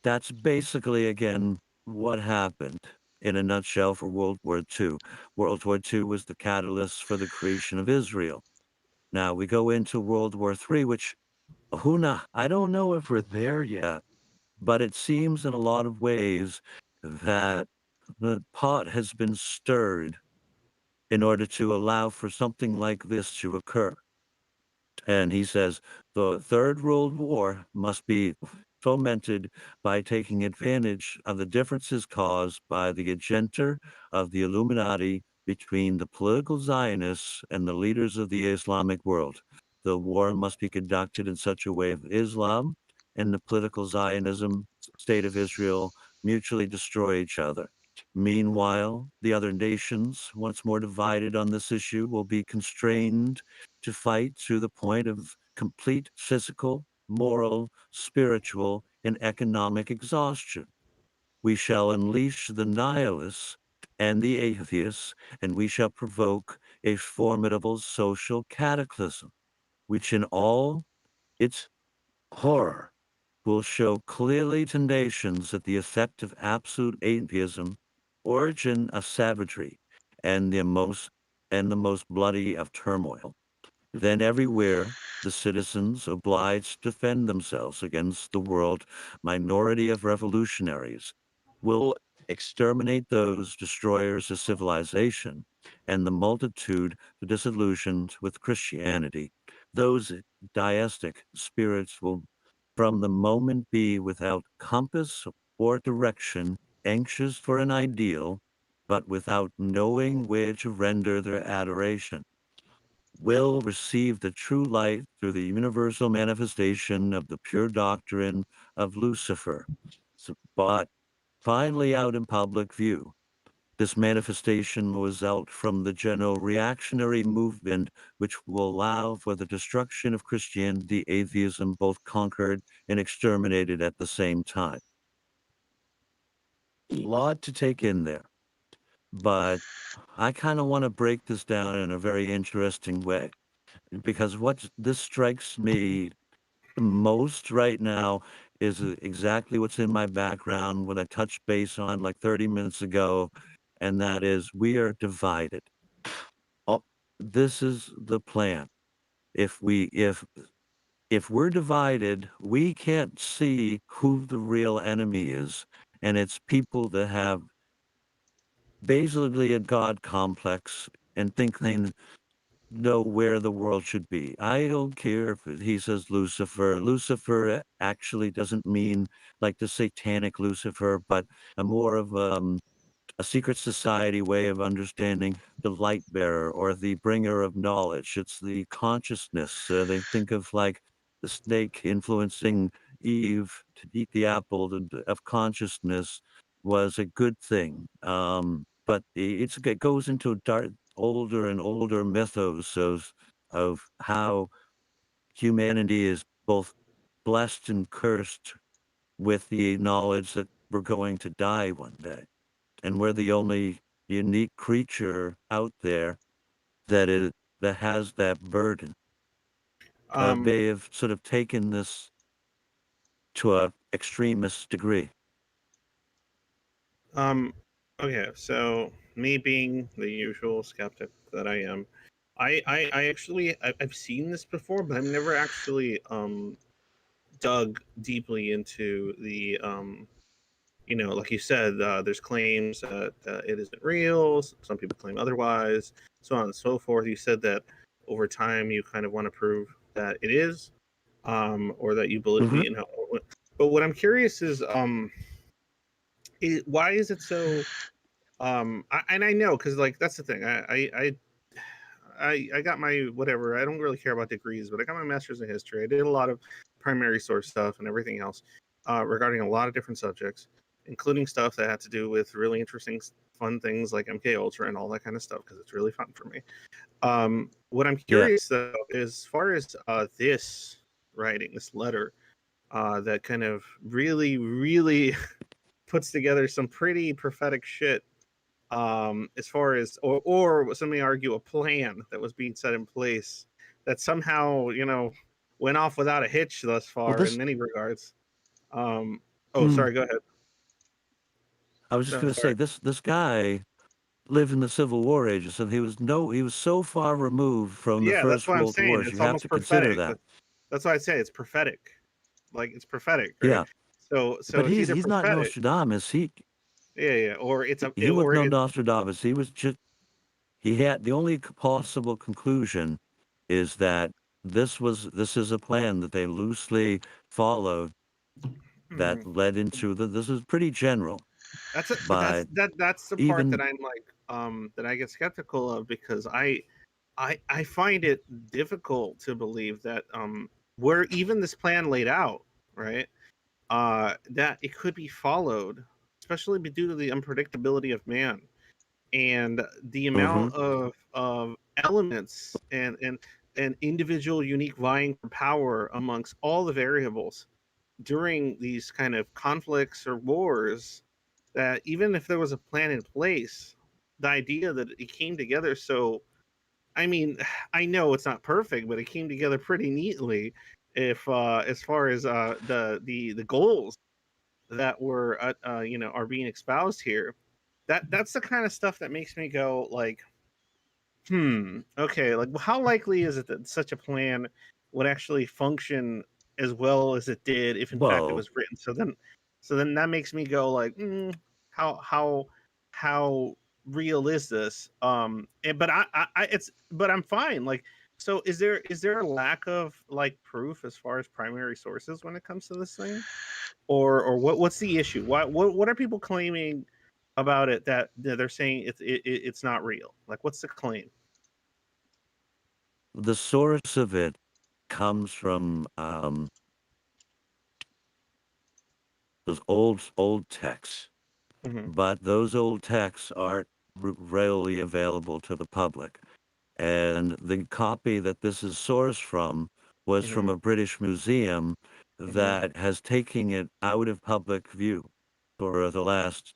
that's basically, again, what happened in a nutshell for World War II. World War II was the catalyst for the creation of Israel. Now we go into World War III, which, Huna, I don't know if we're there yet, but it seems in a lot of ways that the pot has been stirred in order to allow for something like this to occur. And he says the Third World War must be fomented by taking advantage of the differences caused by the agenda of the Illuminati between the political Zionists and the leaders of the Islamic world. The war must be conducted in such a way that Islam and the political Zionism, state of Israel, mutually destroy each other. Meanwhile, the other nations, once more divided on this issue, will be constrained to fight to the point of complete physical, moral, spiritual, and economic exhaustion. We shall unleash the nihilists and the atheists, and we shall provoke a formidable social cataclysm, which in all its horror will show clearly to nations that the effect of absolute atheism, origin of savagery, and the most bloody of turmoil. Then everywhere the citizens obliged to defend themselves against the world minority of revolutionaries. will exterminate those destroyers of civilization and the multitude disillusioned with Christianity. Those deistic spirits will from the moment be without compass or direction, anxious for an ideal, but without knowing where to render their adoration, will receive the true light through the universal manifestation of the pure doctrine of Lucifer. But finally out in public view, this manifestation was out from the general reactionary movement, which will allow for the destruction of Christianity, atheism, both conquered and exterminated at the same time. A lot to take in there, but I kind of want to break this down in a very interesting way because what this strikes me most right now is exactly what's in my background, what I touched base on like 30 minutes ago, and that is we are divided. Oh, this is the plan. If we're divided, we can't see who the real enemy is, and it's people that have basically a God complex and think they know where the world should be. I don't care if he says Lucifer. Lucifer actually doesn't mean like the satanic Lucifer, but a more of a secret society way of understanding the light bearer or the bringer of knowledge. It's the consciousness. They think of like the snake influencing Eve to eat the apple of consciousness was a good thing. But it goes into dark, older and older mythos of how humanity is both blessed and cursed with the knowledge that we're going to die one day and we're the only unique creature out there that has that burden. Um, They have sort of taken this to a extremist degree. um, okay, so me being the usual skeptic that I am, I actually I've seen this before, but I've never actually dug deeply into the like you said, there's claims that it isn't real. Some people claim otherwise, so on and so forth. You said that over time you kind of want to prove that it is, or that you believe, Mhm. But what I'm curious is, why is it so? And I know because like that's the thing. I got my whatever. I don't really care about degrees, but I got my master's in history. I did a lot of primary source stuff and everything else regarding a lot of different subjects, including stuff that had to do with really interesting, fun things like MK Ultra and all that kind of stuff because it's really fun for me. What I'm Yeah. curious though is as far as this writing, this letter, that kind of really, really puts together some pretty prophetic shit as far as or some may argue a plan that was being set in place that somehow went off without a hitch thus Well, far in this. many regards. um oh Mm, sorry, go ahead. I was just No, going to say sorry. this guy lived in the Civil War ages, and he was so far removed from the Yeah, that's First what I'm World saying, Wars. You it's have almost to consider prophetic. that. That's why I say it's prophetic, like it's prophetic, right? Yeah, So but it's either he's not prophetic. Nostradamus. Yeah, or it's a He was or no it Nostradamus. He was just he had the only possible conclusion is that this is a plan that they loosely followed that led into this is pretty general, but that's but that's the part that even I'm like that I get skeptical of because I find it difficult to believe that where even this plan laid out, right? That it could be followed, especially due to the unpredictability of man and the hmm amount of elements and individual unique vying for power amongst all the variables during these kind of conflicts or wars, that even if there was a plan in place, the idea that it came together so, I mean, I know it's not perfect, but it came together pretty neatly. If as far as the goals that were are being espoused here, that's the kind of stuff that makes me go like, okay, like how likely is it that such a plan would actually function as well as it did if in fact it well, was written? So then that makes me go like, how real is this? But but I'm fine. Like, so is there a lack of like proof as far as primary sources when it comes to this thing, or what's the issue? What are people claiming about it that they're saying it's not real? Like, what's the claim? The source of it comes from those old texts, Hmm. but those old texts aren't readily available to the public. And the copy that this is sourced from was from Hmm. a British museum Hmm. that has taken it out of public view for the last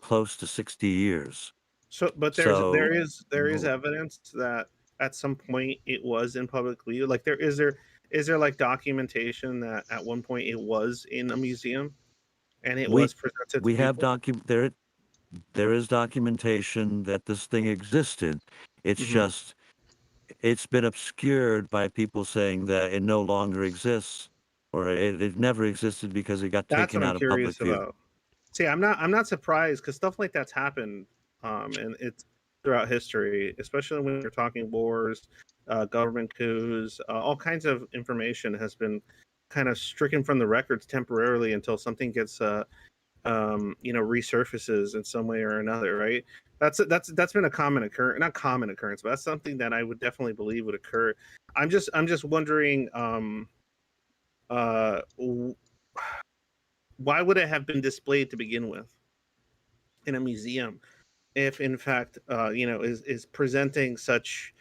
close to 60 years. So, but So there is evidence that at some point it was in public view. Like, there like documentation that at one point it was in a museum and it we was presented to we have people. there is documentation that this thing existed. It's Hmm. just it's been obscured by people saying that it no longer exists or it never existed because it got That's taken what I'm out of public curious view. about. See, I'm not surprised because stuff like that's happened, and it's throughout history, especially when you're talking wars, government coups, all kinds of information has been kind of stricken from the records temporarily until something gets resurfaces in some way or another, right? That's been a common occurrence, not common occurrence, but that's something that I would definitely believe would occur. I'm just wondering, uh, w- why would it have been displayed to begin with in a museum if, in fact, is presenting such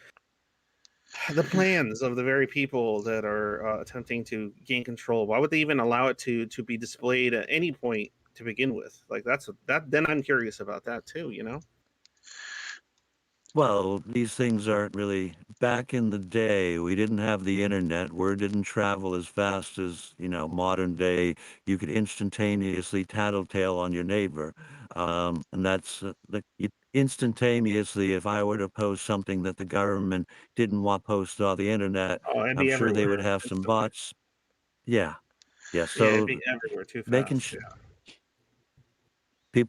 the plans of the very people that are attempting to gain control? Why would they even allow it to be displayed at any point to begin with? Like, that. Then I'm curious about that too. Well, these things aren't really back in the day, we didn't have the internet, word didn't travel as fast as, modern day. You could instantaneously tattletale on your neighbor. And that's instantaneously, if I were to post something that the government didn't want posted on the internet, Oh, it'd I'm be sure they would everywhere have some instantly. bots. Yeah, yeah. Yeah, it'd So be everywhere too they can fast. Yeah.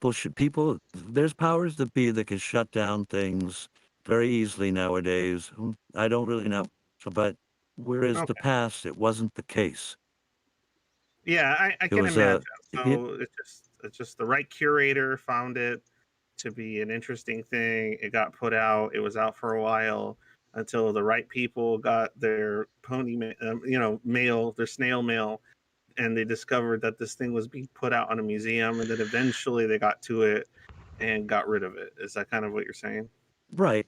there's powers that be that can shut down things very easily nowadays. I don't really know. But whereas the Okay. past, it wasn't the case. Yeah, I It can was imagine. it, So it's just the right curator found it to be an interesting thing. It got put out. It was out for a while until the right people got their mail, their snail mail, and they discovered that this thing was being put out on a museum, and then eventually they got to it and got rid of it. Is that kind of what you're saying? right.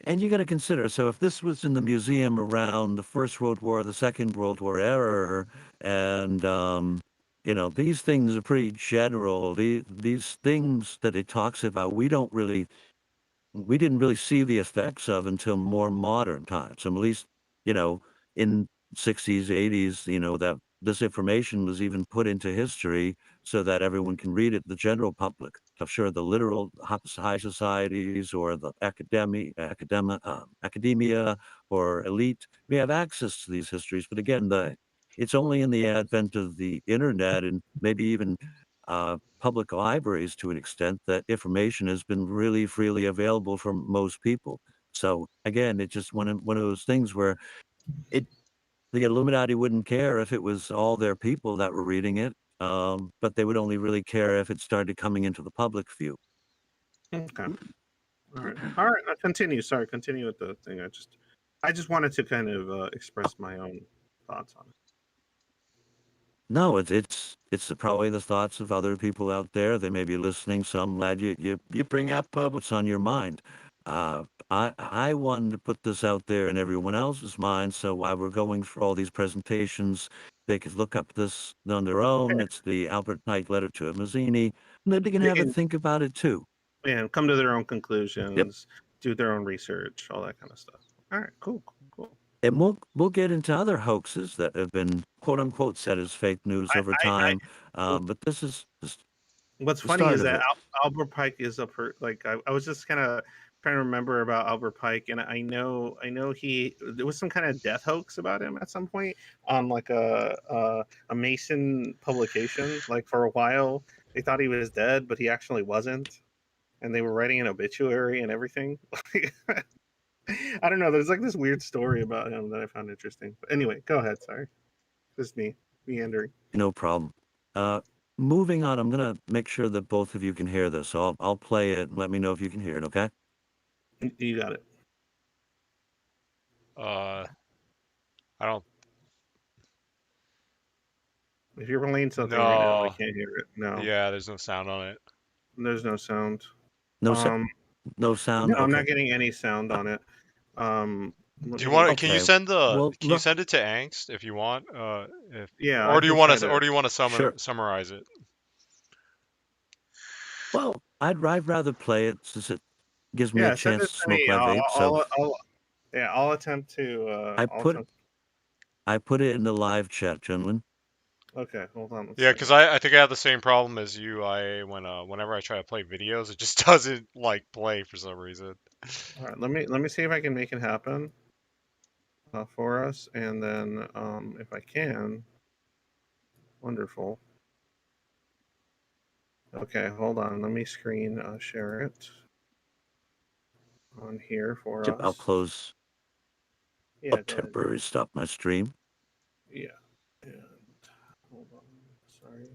And you got to consider, so if this was in the museum around the First World War, the Second World War era, and these things are pretty general. These things that it talks about, we didn't really see the effects of until more modern times. So at least, you know, in 60s, 80s, that this information was even put into history so that everyone can read it, the general public. I'm sure the literal high societies or the academia or elite may have access to these histories. But again, it's only in the advent of the internet and maybe even public libraries to an extent that information has been really freely available for most people. So again, it's just one of those things where it the Illuminati wouldn't care if it was all their people that were reading it, but they would only really care if it started coming into the public view. Okay. All right. All right. Continue. Sorry. Continue with the thing. I just wanted to kind of express my own thoughts on it. No, it's probably the thoughts of other people out there. They may be listening. So I'm glad you bring up what's on your mind. I wanted to put this out there in everyone else's mind. So while we're going through all these presentations, they could look up this on their own. It's the Albert Knight letter to Mazzini, and then they can have a And, think about it too. and come to their own Yep. conclusions, do their own research, all that kind of stuff. All right. Cool. Cool. Cool. And we'll get into other hoaxes that have been quote unquote said as fake news over I time. But this is just What's the funny start is of that it. Albert Pike is a like I was just kind of trying to remember about Albert Pike, and I know there was some kind of death hoax about him at some point on like a Mason publication, like for a while. they thought he was dead, but he actually wasn't, and they were writing an obituary and everything. I don't know. There's like this weird story about him that I found interesting. But anyway, go ahead. Sorry, just me meandering. No problem. Moving on, I'm gonna make sure that both of you can hear this. So I'll play it and let me know if you can hear it, okay? You got it. I don't. If you're playing something right now, I No. can't hear it. No, Yeah, there's no sound on it. there's no sound. No, no No, sound. I'm Okay. not getting any sound on it. Do you want? Can you Okay. send the? Well, Can you look. send it to Angst if you want? If Yeah, or I do you can want try to? to. Or do you want to Sure. summarize it? Well, I'd rather play it since it gives me a Yeah, send chance it to to smoke me. my vape. So I'll attempt to. I put it in the live chat, gentlemen. Okay, hold on. Yeah, because I think I have the same problem as you. Whenever I try to play videos, it just doesn't like play for some reason. All right, let me see if I can make it happen for us, and then if I can, wonderful. Okay, hold on. Let me screen share it on here for I'll us. close. Yeah, I'll go ahead. temporarily stop my stream. Yeah, and hold on. Sorry.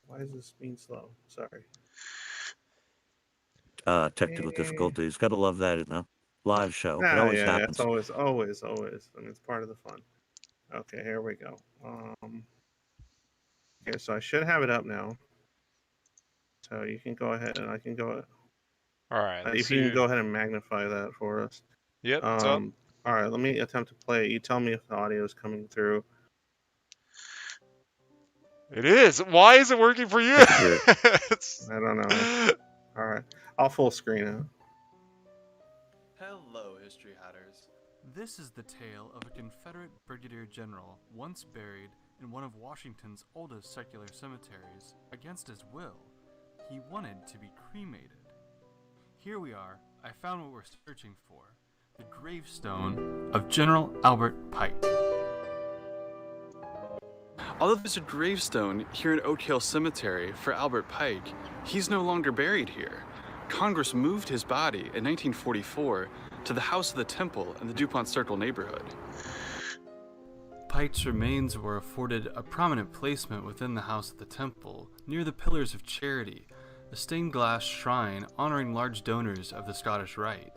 Why is this being slow? Sorry. Technical difficulties. Gotta love that, live show. It Ah, always yeah, it's happens. always, and it's part of the fun. Okay, here we go. Okay, so I should have it up now. So you can go ahead, and I can go. All right, let's If you can see. go ahead and magnify that for us. Yep, it's up. All right, let me attempt to play it. You tell me if the audio is coming through. It is. Why is it working for you? I can hear it. I don't know. All right, I'll full screen it. Hello, History Hatters. This is the tale of a Confederate Brigadier General once buried in one of Washington's oldest secular cemeteries against his will. He wanted to be cremated. Here we are. I found what we're searching for. The gravestone of General Albert Pike. Although there's a gravestone here in Oak Hill Cemetery for Albert Pike, he's no longer buried here. Congress moved his body in 1944 to the House of the Temple in the DuPont Circle neighborhood. Pike's remains were afforded a prominent placement within the House of the Temple, near the Pillars of Charity, a stained glass shrine honoring large donors of the Scottish Rite.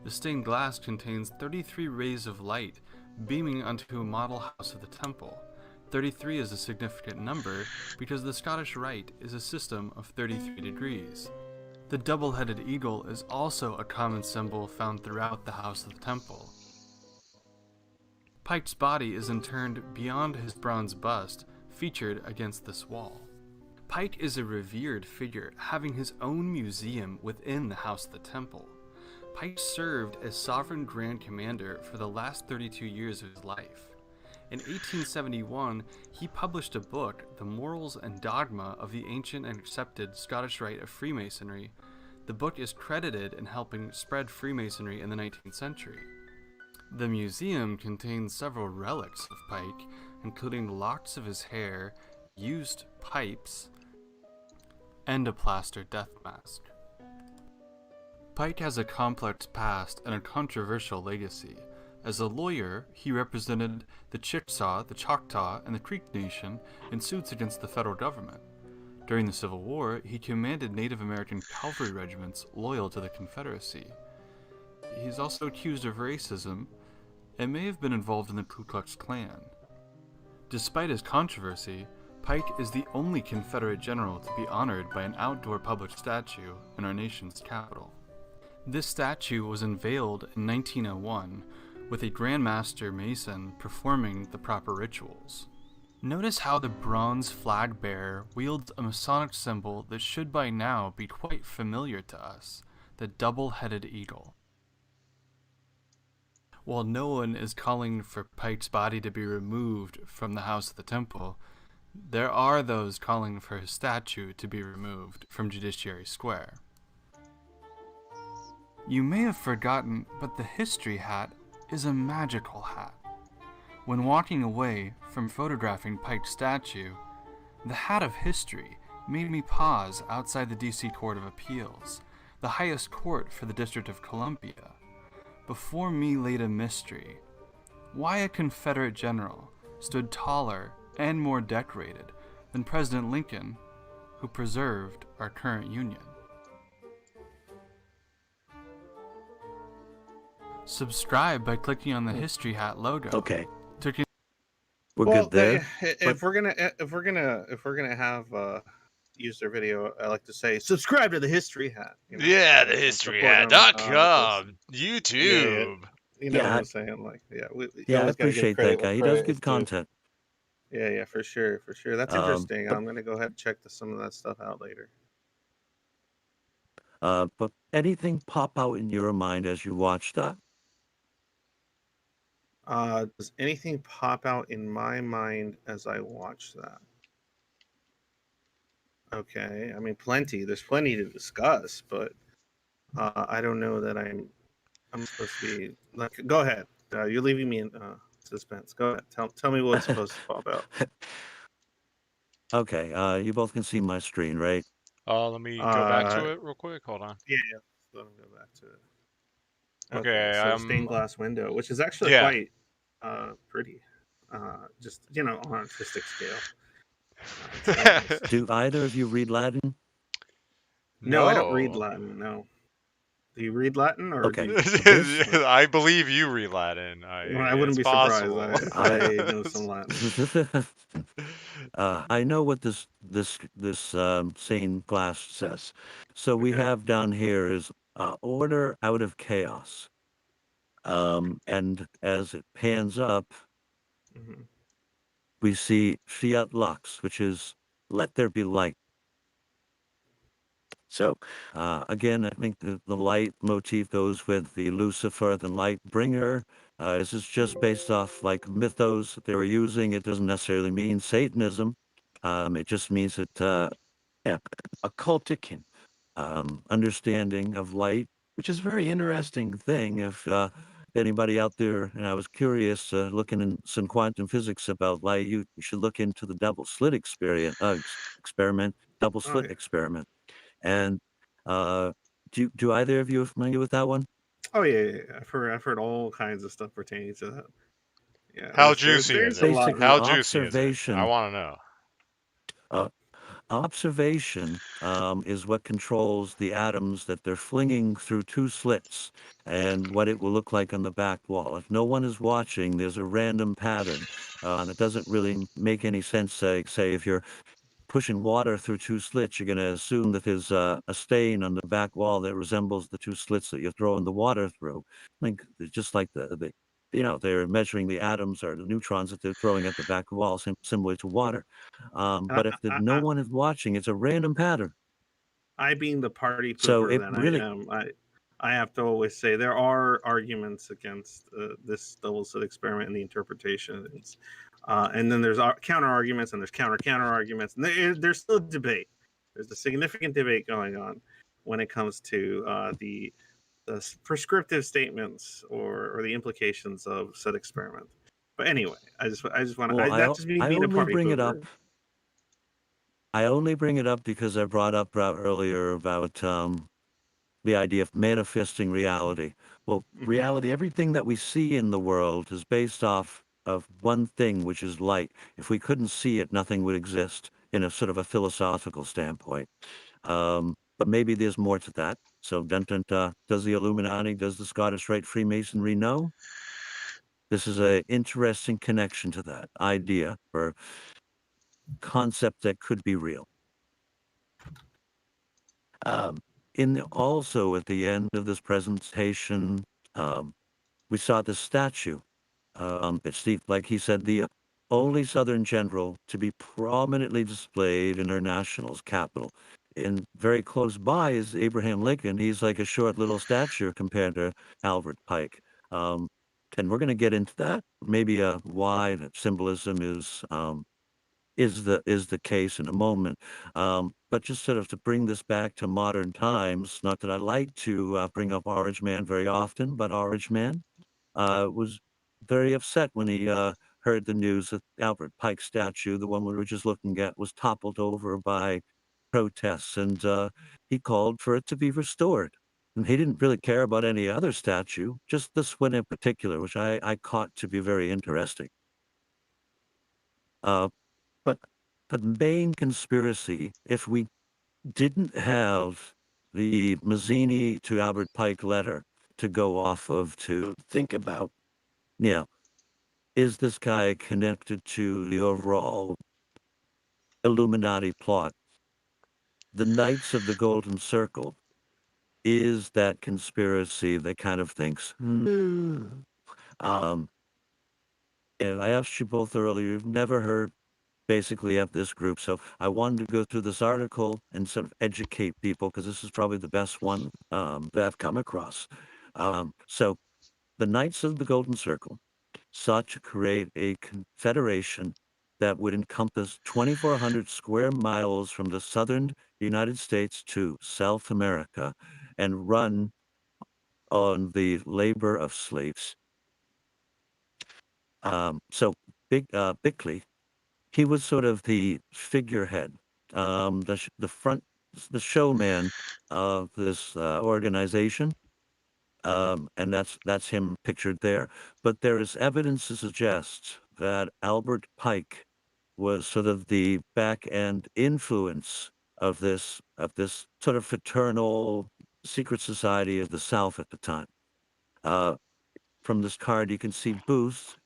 The stained glass contains 33 rays of light beaming onto a model house of the temple. 33 is a significant number because the Scottish Rite is a system of 33 degrees. The double-headed eagle is also a common symbol found throughout the house of the temple. Pike's body is interned beyond his bronze bust, featured against this wall. Pike is a revered figure, having his own museum within the House of the Temple. Pike served as Sovereign Grand Commander for the last 32 years of his life. In 1871, he published a book, The Morals and Dogma of the Ancient and Accepted Scottish Rite of Freemasonry. The book is credited in helping spread Freemasonry in the 19th century. The museum contains several relics of Pike, including locks of his hair, used pipes, and a plaster death mask. Pike has a complex past and a controversial legacy. As a lawyer, he represented the Chickasaw, the Choctaw, and the Creek Nation in suits against the federal government. During the Civil War, he commanded Native American cavalry regiments loyal to the Confederacy. He's also accused of racism and may have been involved in the Ku Klux Klan. Despite his controversy, Pike is the only Confederate general to be honored by an outdoor public statue in our nation's capital. This statue was unveiled in 1901 with a Grand Master Mason performing the proper rituals. Notice how the bronze flag bearer wields a Masonic symbol that should by now be quite familiar to us, the double-headed eagle. While no one is calling for Pike's body to be removed from the House of the Temple, there are those calling for his statue to be removed from Judiciary Square. You may have forgotten, but the history hat is a magical hat. When walking away from photographing Pike's statue, The hat of history made me pause outside the DC Court of Appeals, the highest court for the District of Columbia. Before me laid a mystery. Why a Confederate general stood taller and more decorated than President Lincoln, who preserved our current union. Subscribe by clicking on the History Hat logo. Okay, To we're good there. If we're gonna have use their video, I like to say subscribe to the History Hat. You know, Yeah, the and support them, historyhat.com, because- YouTube. You know Yeah, what I'm saying? Like, you Yeah, I always gotta give appreciate credit that where guy. He does credit good is due. content. Yeah, for sure. That's interesting. But I'm gonna go ahead and check some of that stuff out later. but anything pop out in your mind as you watch that? Does anything pop out in my mind as I watch that? Okay, I mean, plenty. There's plenty to discuss, but I don't know that I'm supposed to be like. Go ahead. You're leaving me in suspense. Go ahead. Tell me what's supposed to pop out. Okay, you both can see my screen, right? Let me go back to Uh, it real quick. Hold on. yeah. Let me go back to it. Okay, So the stained glass window, which is actually yeah. quite pretty. Just on an artistic scale. It's very nice. Do either of you read Latin? No, I don't read Latin. No. Do you read Latin, or Okay. do you? This I believe you read Latin. Well, I wouldn't It's be possible. surprised. I know some Latin. I know what this stained glass says. So we Okay. have down here is order out of chaos. And as it pans up, hmm we see fiat lux, which is let there be light. So again, I think the light motif goes with the Lucifer, the light bringer. This is just based off like mythos that they were using. It doesn't necessarily mean Satanism. It just means that yeah, occultic understanding of light, which is a very interesting thing. If anybody out there, and I was curious, looking in some quantum physics about light, you should look into the double slit experiment, double Oh slit yeah. experiment. And do either of you are familiar with that one? Oh yeah. I've heard all kinds of stuff pertaining to that. Yeah. How juicy is There's a it? lot. Basically, How juicy is it? I observation. want to know. Observation is what controls the atoms that they're flinging through two slits and what it will look like on the back wall. If no one is watching, there's a random pattern. And it doesn't really make any sense, say if you're pushing water through two slits, you're going to assume that there's a stain on the back wall that resembles the two slits that you're throwing the water through. I think it's just like they're measuring the atoms or the neutrons that they're throwing at the back wall, similar to water. I, But if I, no I, one is watching, it's a random pattern. I being the party So pooper it that I really, am, I have to always say there are arguments against this double slit experiment and the interpretations, and then there's counter arguments and there's counter arguments, and there's still debate. There's a significant debate going on when it comes to the prescriptive statements or the implications of said experiment. But anyway, I just want well, to that's just me I being a only party bring it up. pooper. I only bring it up because I brought up earlier about the idea of manifesting reality. Well, Mhm. reality, everything that we see in the world is based off of one thing, which is light. If we couldn't see it, nothing would exist in a sort of a philosophical standpoint. But maybe there's more to that. So, does the Illuminati, does the Scottish Rite Freemasonry know? This is an interesting connection to that idea or concept that could be real. Um, also at the end of this presentation, um, we saw the statue. It's like he said, the only Southern general to be prominently displayed in our national's capital. And very close by is Abraham Lincoln. He's like a short little stature compared to Albert Pike. Um, and we're going to get into that. Maybe why that symbolism is the case in a moment. But just sort of to bring this back to modern times, not that I like to bring up Orange Man very often, but Orange Man was very upset when he heard the news that Albert Pike statue, the one we were just looking at, was toppled over by protests, and he called for it to be restored. And he didn't really care about any other statue, just this one in particular, which I caught to be very interesting. But the main conspiracy, if we didn't have the Mazzini to Albert Pike letter to go off of to think about, is this guy connected to the overall Illuminati plot? The Knights of the Golden Circle is that conspiracy that kind of thinks, and I asked you both earlier, you've never heard basically of this group, so I wanted to go through this article and sort of educate people, because this is probably the best one that I've come across. So the Knights of the Golden Circle sought to create a confederation that would encompass 2,400 square miles from the southern United States to South America and run on the labor of slaves. So Bickley, he was sort of the figurehead, the showman of this organization. And that's him pictured there. But there is evidence to suggest that Albert Pike was sort of the back end influence of this sort of fraternal secret society of the South at the time. From this card, you can see Booth.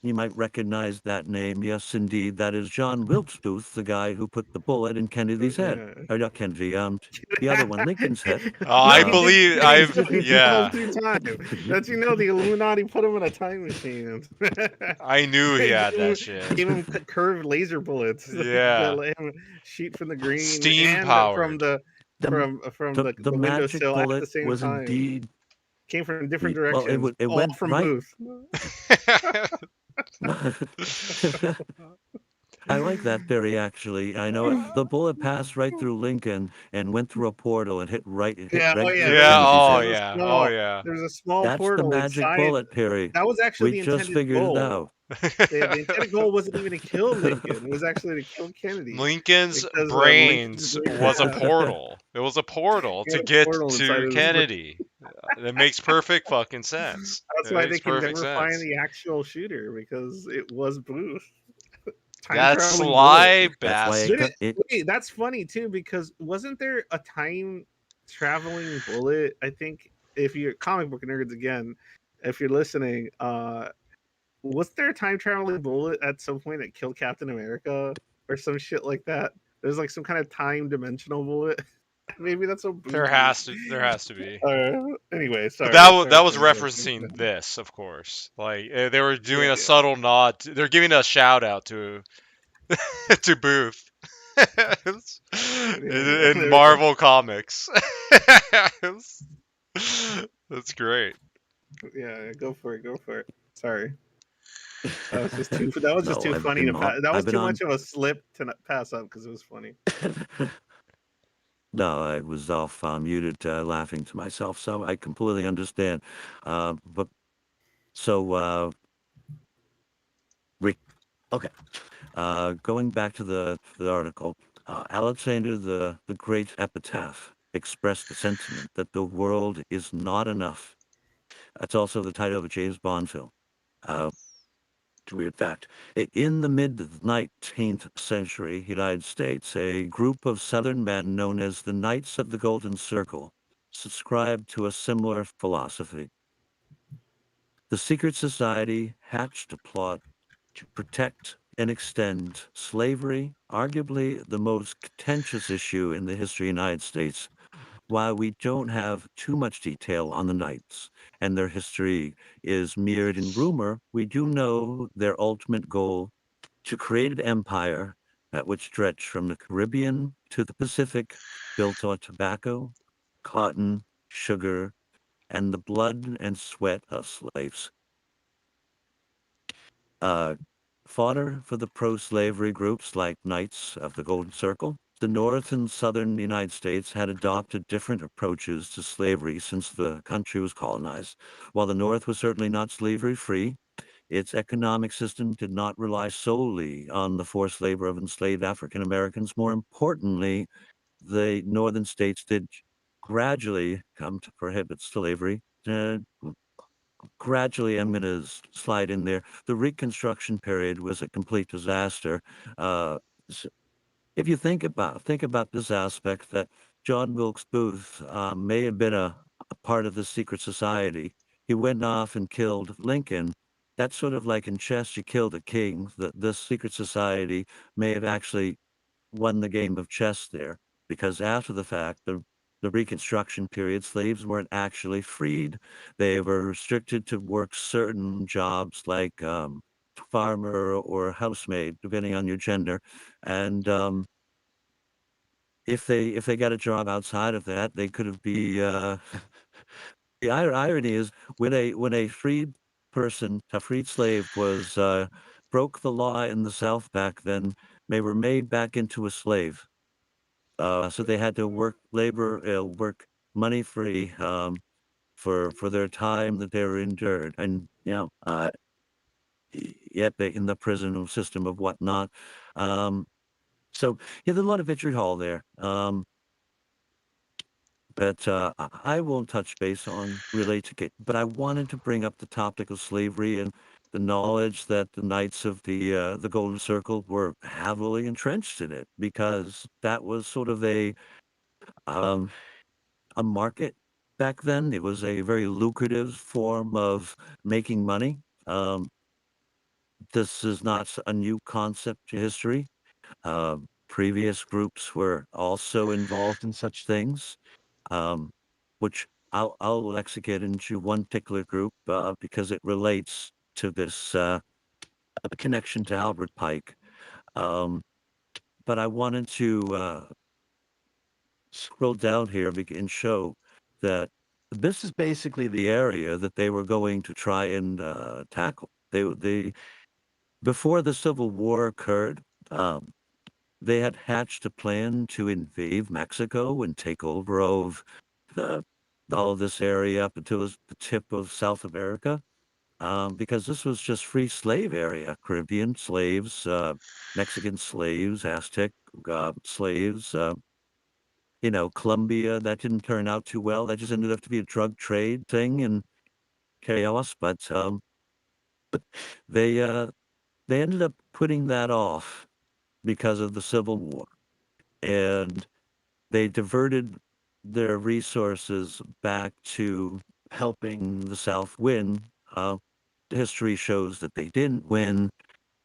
You might recognize that name. Yes, indeed, that is John Wilkes Booth, the guy who put the bullet in Kennedy's head. Or not Kennedy, the other one, Lincoln's head. I he believe did. I've He yeah. through time. That's the Illuminati put him in a time machine. I knew he had that shit. Gave him curved laser bullets. Yeah. that let him shoot from the green Steam and powered. from the magic windowsill at bullet the same was time. indeed Came from different well, directions. it all went from right. Booth. I like that theory, actually. I know the bullet passed right through Lincoln and went through a portal and hit right Yeah, oh yeah, Yeah, oh there's a yeah, small, oh yeah. there's a small That's the portal magic inside. bullet theory. That was actually We the just intended figured it goal. out. The intended goal wasn't even to kill Lincoln. It was actually to kill Kennedy. Lincoln's Because, brains Lincoln's was a brain- portal. It was a portal He to had a get portal inside to his- Kennedy. That makes perfect fucking sense. That's It why they makes can perfect never sense. find the actual shooter, because it was Booth. That Time-traveling sly bullet. That's why bastard. Wait, that's funny too, because wasn't there a time traveling bullet? I think, if you're comic book nerds again, if you're listening, was there a time traveling bullet at some point that killed Captain America or some shit like that? There's like some kind of time dimensional bullet. Maybe that's what Booth There has to be. Anyway, sorry. But that was referencing this, of course. Like they were doing a subtle nod. They're giving a shout out to to Booth in Marvel Comics. That's great. Yeah, go for it. Sorry. That was just too. That was just No, too funny to pass. That was too much of a slip to not pass up because it was funny. No, I was off muted, laughing to myself, so I completely understand. But so, okay. Going back to the article, Alexander the Great Epitaph expressed the sentiment that the world is not enough. That's also the title of a James Bond film. Weird fact. In the mid-19th century United States, a group of Southern men known as the Knights of the Golden Circle subscribed to a similar philosophy. The secret society hatched a plot to protect and extend slavery, arguably the most contentious issue in the history of the United States. While we don't have too much detail on the Knights and their history is mirrored in rumor, we do know their ultimate goal to create an empire that would stretch from the Caribbean to the Pacific, built on tobacco, cotton, sugar, and the blood and sweat of slaves. Fodder for the pro-slavery groups like Knights of the Golden Circle. The North and Southern United States had adopted different approaches to slavery since the country was colonized. While the North was certainly not slavery-free, Its economic system did not rely solely on the forced labor of enslaved African Americans. More importantly, the northern states did gradually come to prohibit slavery. Gradually, I'm going to slide in there. The Reconstruction period was a complete disaster. Uh, if you think about this aspect, that John Wilkes Booth may have been a part of the secret society. He went off and killed Lincoln. That's sort of like in chess, you kill the king. This secret society may have actually won the game of chess there, because after the fact, the Reconstruction period, slaves weren't actually freed. They were restricted to work certain jobs like farmer or housemaid, depending on your gender. And if they got a job outside of that, they could have be. The irony is, when a freed person, a freed slave, was broke the law in the South back then, they were made back into a slave. So they had to work money free for their time that they were endured, and yet they in the prison system of whatnot. Um, so yeah, there's a lot of vitriol there. But I won't touch base on relate to it. But I wanted to bring up the topic of slavery and the knowledge that the Knights of the Golden Circle were heavily entrenched in it, because that was sort of um, a market back then. It was a very lucrative form of making money. Um, this is not a new concept to history. Previous groups were also involved in such things, which I'll execute into one particular group because it relates to this connection to Albert Pike. Um, but I wanted to scroll down here and show that this is basically the area that they were going to try and tackle. They before the Civil War occurred, um, they had hatched a plan to invade Mexico and take over of the, all of this area up until the tip of South America, because this was just free slave area. Caribbean slaves, Mexican slaves, Aztec slaves. Colombia, that didn't turn out too well. That just ended up to be a drug trade thing and chaos. But they uh, they ended up putting that off because of the Civil War, and they diverted their resources back to helping the South win. History shows that they didn't win.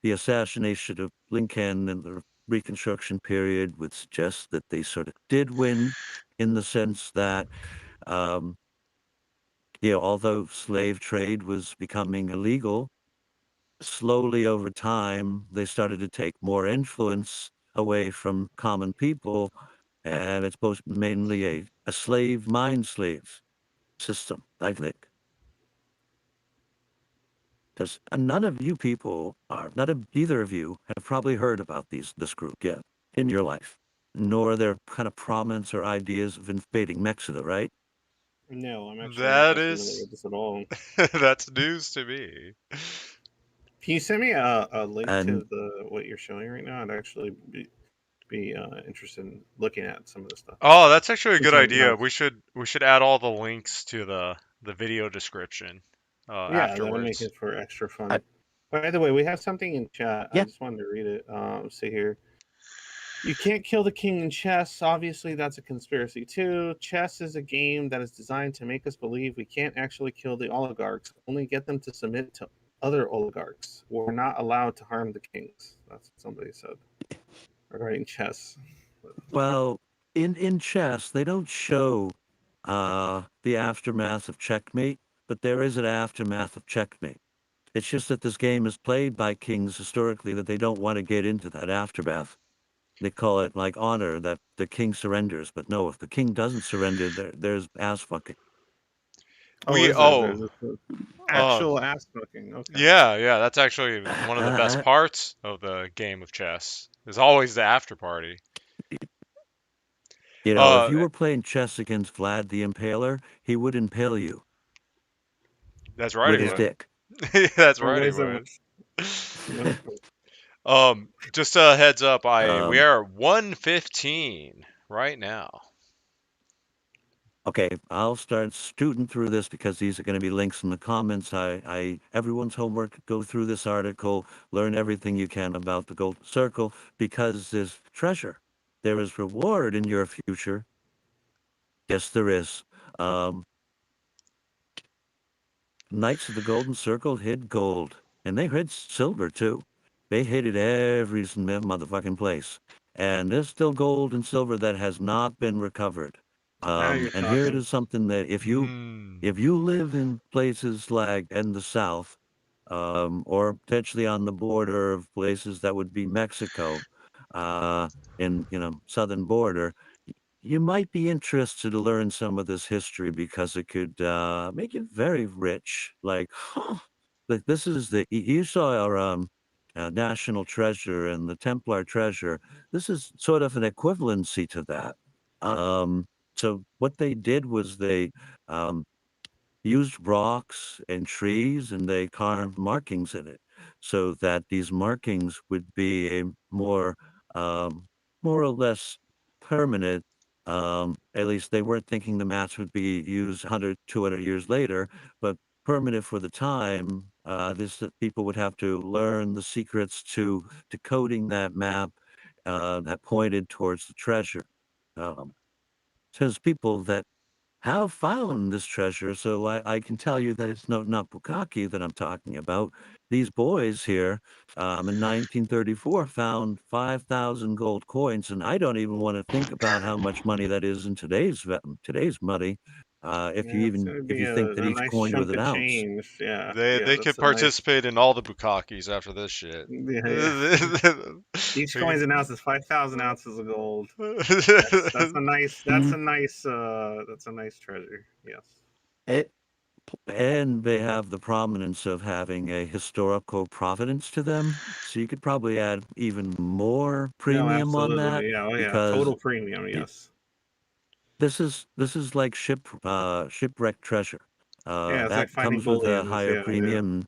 The assassination of Lincoln and the Reconstruction period would suggest that they sort of did win, in the sense that, um, although slave trade was becoming illegal, slowly over time, they started to take more influence away from common people, and it's both mainly a slave mind slave system, I think. Because none of either of you have probably heard about this group yet in your life, nor their kind of prominence or ideas of invading Mexico, right? No, I'm actually That not familiar is with this at all. that's news to me. Can you send me a link And to the what you're showing right now? I'd actually be interested in looking at some of this stuff. Oh, that's actually a Since good I'm idea. not, We should add all the links to the video description yeah, that'll make afterwards. it for extra I, fun. By the way, we have something in chat. I yeah, just wanted to read it. See here. You can't kill the king in chess. Obviously, that's a conspiracy too. Chess is a game that is designed to make us believe we can't actually kill the oligarchs, only get them to submit to other oligarchs. We're not allowed to harm the kings. That's what somebody said regarding chess. well, in chess, they don't show the aftermath of checkmate, but there is an aftermath of checkmate. It's just that this game is played by kings historically, that they don't want to get into that aftermath. They call it like honor, that the king surrenders. But no, if the king doesn't surrender, there's ass fucking. Oh, We is there? oh There's uh actual ass fucking. Okay. yeah, that's actually one of the best parts of the game of chess. Is always the after party. If Uh you were playing chess against Vlad the Impaler, he would impale you that's right with he his Yeah. would. dick. That's Or right, he ways in would. which no, Just a heads up, we Um, are 1:15 right now. Okay, I'll start scooting through this because these are going to be links in the comments. Everyone's homework, go through this article, learn everything you can about the Golden Circle because there's treasure. There is reward in your future. Yes, there is. Um, Knights of the Golden Circle hid gold, and they hid silver too. They hid it every motherfucking place. And there's still gold and silver that has not been recovered. now you're And here it talking. is something that Hmm. if you live in places like in the South, or potentially on the border of places that would be Mexico, in southern border, you might be interested to learn some of this history because it could make you very rich. Like, huh, like this is you saw our national treasure and the Templar treasure. This is sort of an equivalency to that. So what they did was they um, used rocks and trees and they carved markings in it so that these markings would be a um, more or less permanent. At least they weren't thinking the maps would be used 100, 200 years later, but permanent for the time. This that people would have to learn the secrets to decoding that map that pointed towards the treasure. Um, Says people that have found this treasure, so I can tell you that it's not Bukaki that I'm talking about. These boys here, in 1934 found 5,000 gold coins, and I don't even want to think about how much money that is in today's money. Yeah, it's gonna If be you think that a each nice coin was chunk an of ounce. change. Yeah, They yeah, could that's a nice. participate in all the bukakis after this shit. Yeah, yeah. Each They coin's could- an ounce is 5,000 ounces of gold. Mm. That's a nice treasure. Yes. It, and they have the prominence of having a historical provenance to them. So you could probably add even more No, premium on that absolutely. Yeah. Oh yeah. because Total premium. Yes. this is like shipwreck treasure. Yeah, it's like That finding comes with a bullions. higher Yeah, yeah. premium.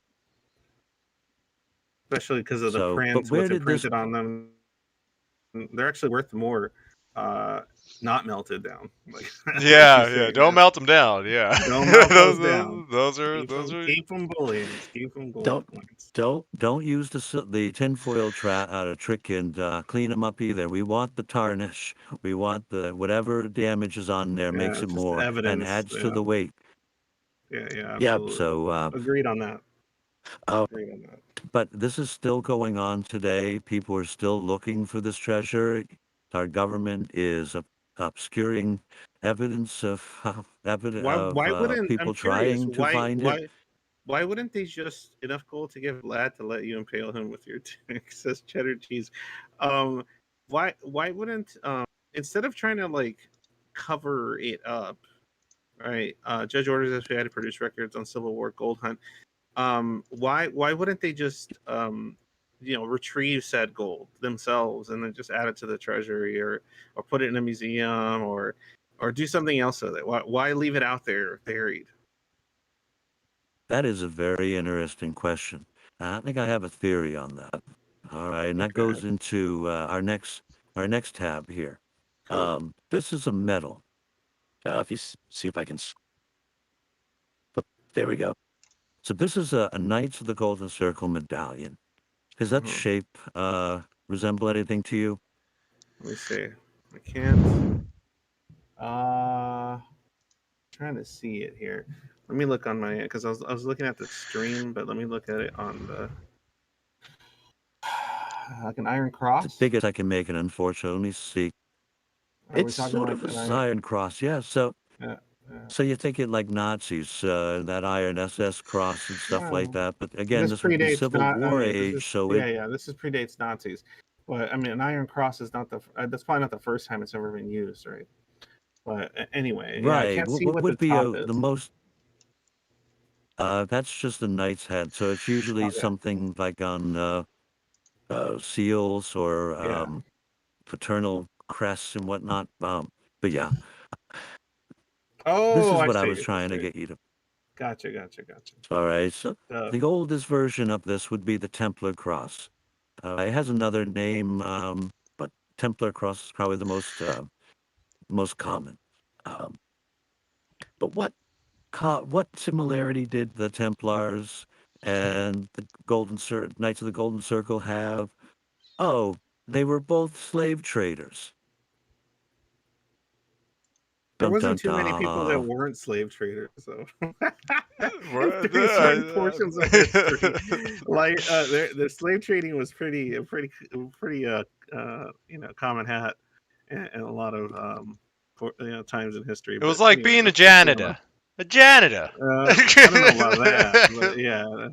Especially because of the But print, where what's did this imprinted on them. They're actually worth more, uh, not melted down. Like as you yeah, say, yeah. Don't melt them down. Yeah, don't melt those, those down. those, those are those are. Keep them bullions. Keep them gold don't coins. don't use the tinfoil trick and clean them up either. We want the tarnish. We want the whatever damage is on there Yeah, makes it it's just more and evidence. adds to Yeah, the weight. yeah, yeah. Yep. Absolutely. So Agreed on that. uh, Agreed on that. but this is still going on today. People are still looking for this treasure. Our government is obscuring evidence of Why wouldn't I'm people curious, trying to find it. why wouldn't they just enough gold to give Vlad to let you impale him with your excess cheddar cheese? Um why wouldn't instead of trying to like cover it up, right? Judge orders FBI to produce records on Civil War gold hunt. Why wouldn't they just retrieve said gold themselves and then just add it to the treasury or put it in a museum or do something else with it? Why leave it out there buried? That is a very interesting question. I think I have a theory on that. All right, and that Okay, goes into our next tab here. cool. This is a medal. If you see if I can, but there we go. So this is a Knights of the Golden Circle medallion. Does that Mhm. shape resemble anything to you? Let me see. I can't. Uh, trying to see it here. Let me look on my because I was looking at the stream, but let me look at it on the like an iron It's as cross. big as I can make it, unfortunately. Let me see. Are we It's talking sort like of an a iron? iron cross, yeah. So Yeah, yeah. So you think it like Nazis, that Iron SS cross and stuff like No, that. But again, this this would be predates Civil not. I War mean, this age, is so yeah, it yeah. This is predates Nazis, but I mean, an iron cross is not the. That's probably not the first time it's ever been used, right? But anyway, yeah, I right. can't see What what the would be top the is. most? That's just a knight's head. So it's usually Okay. something like on seals or Yeah. paternal crests and whatnot. But yeah, this Oh, is I what I see. was I trying to see. get you to. Gotcha. All right, so Uh, the oldest version of this would be the Templar cross. It has another name, but Templar cross is probably the most common. Um, but what similarity did the Templars and the Knights of the Golden Circle have? Oh, they were both slave traders. there Dun wasn't dun too many people that dun. weren't slave traders, so What? through certain portions of history, like the slave trading was pretty common hat, and a lot of times in history. It was But like anyway, being a let's move on. janitor. A janitor. I don't know about that, but yeah,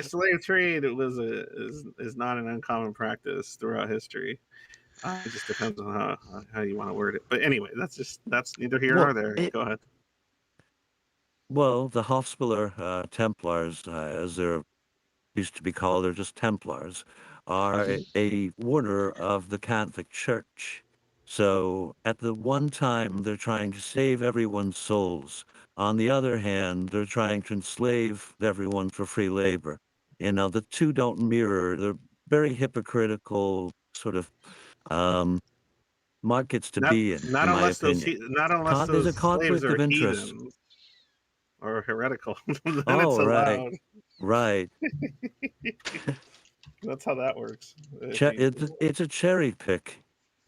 slave trade is not an uncommon practice throughout history. It just depends on how you want to word it. But anyway, that's neither here nor Well, there. Go ahead. well, the Hospitaller Templars, as they're used to be called, they're just Templars, are a order of the Catholic Church. So at the one time, they're trying to save everyone's souls. On the other hand, they're trying to enslave everyone for free labor. You know, the two don't mirror. They're very hypocritical sort of um, markets to Not be in my opinion. not unless There's a those slaves conflict are of interest. heathens or heretical. Then it's Oh, right, allowed. right. That's how that works. It's a cherry pick.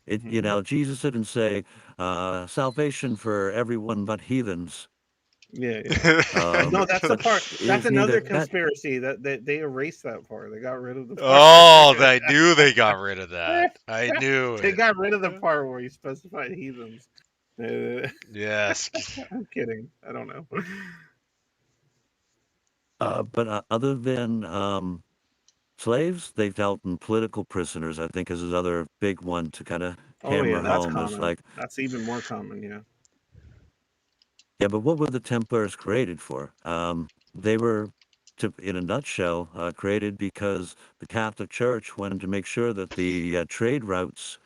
Mhm. Jesus didn't say salvation for everyone but heathens. Yeah. No, that's the But part. That's it's neither another that. conspiracy that they erased that part. They got rid of the part. Oh, I knew they got rid of that. I knew They it. got rid of the part where you specified heathens. Yes. I'm kidding. I don't know. But other than slaves, they've dealt in political prisoners. I think is another big one to kind of Oh yeah, hammer that's home. Is common. like, That's even more common. Yeah. yeah, but what were the Templars created for? They were, in a nutshell, created because the Catholic Church wanted to make sure that the trade routes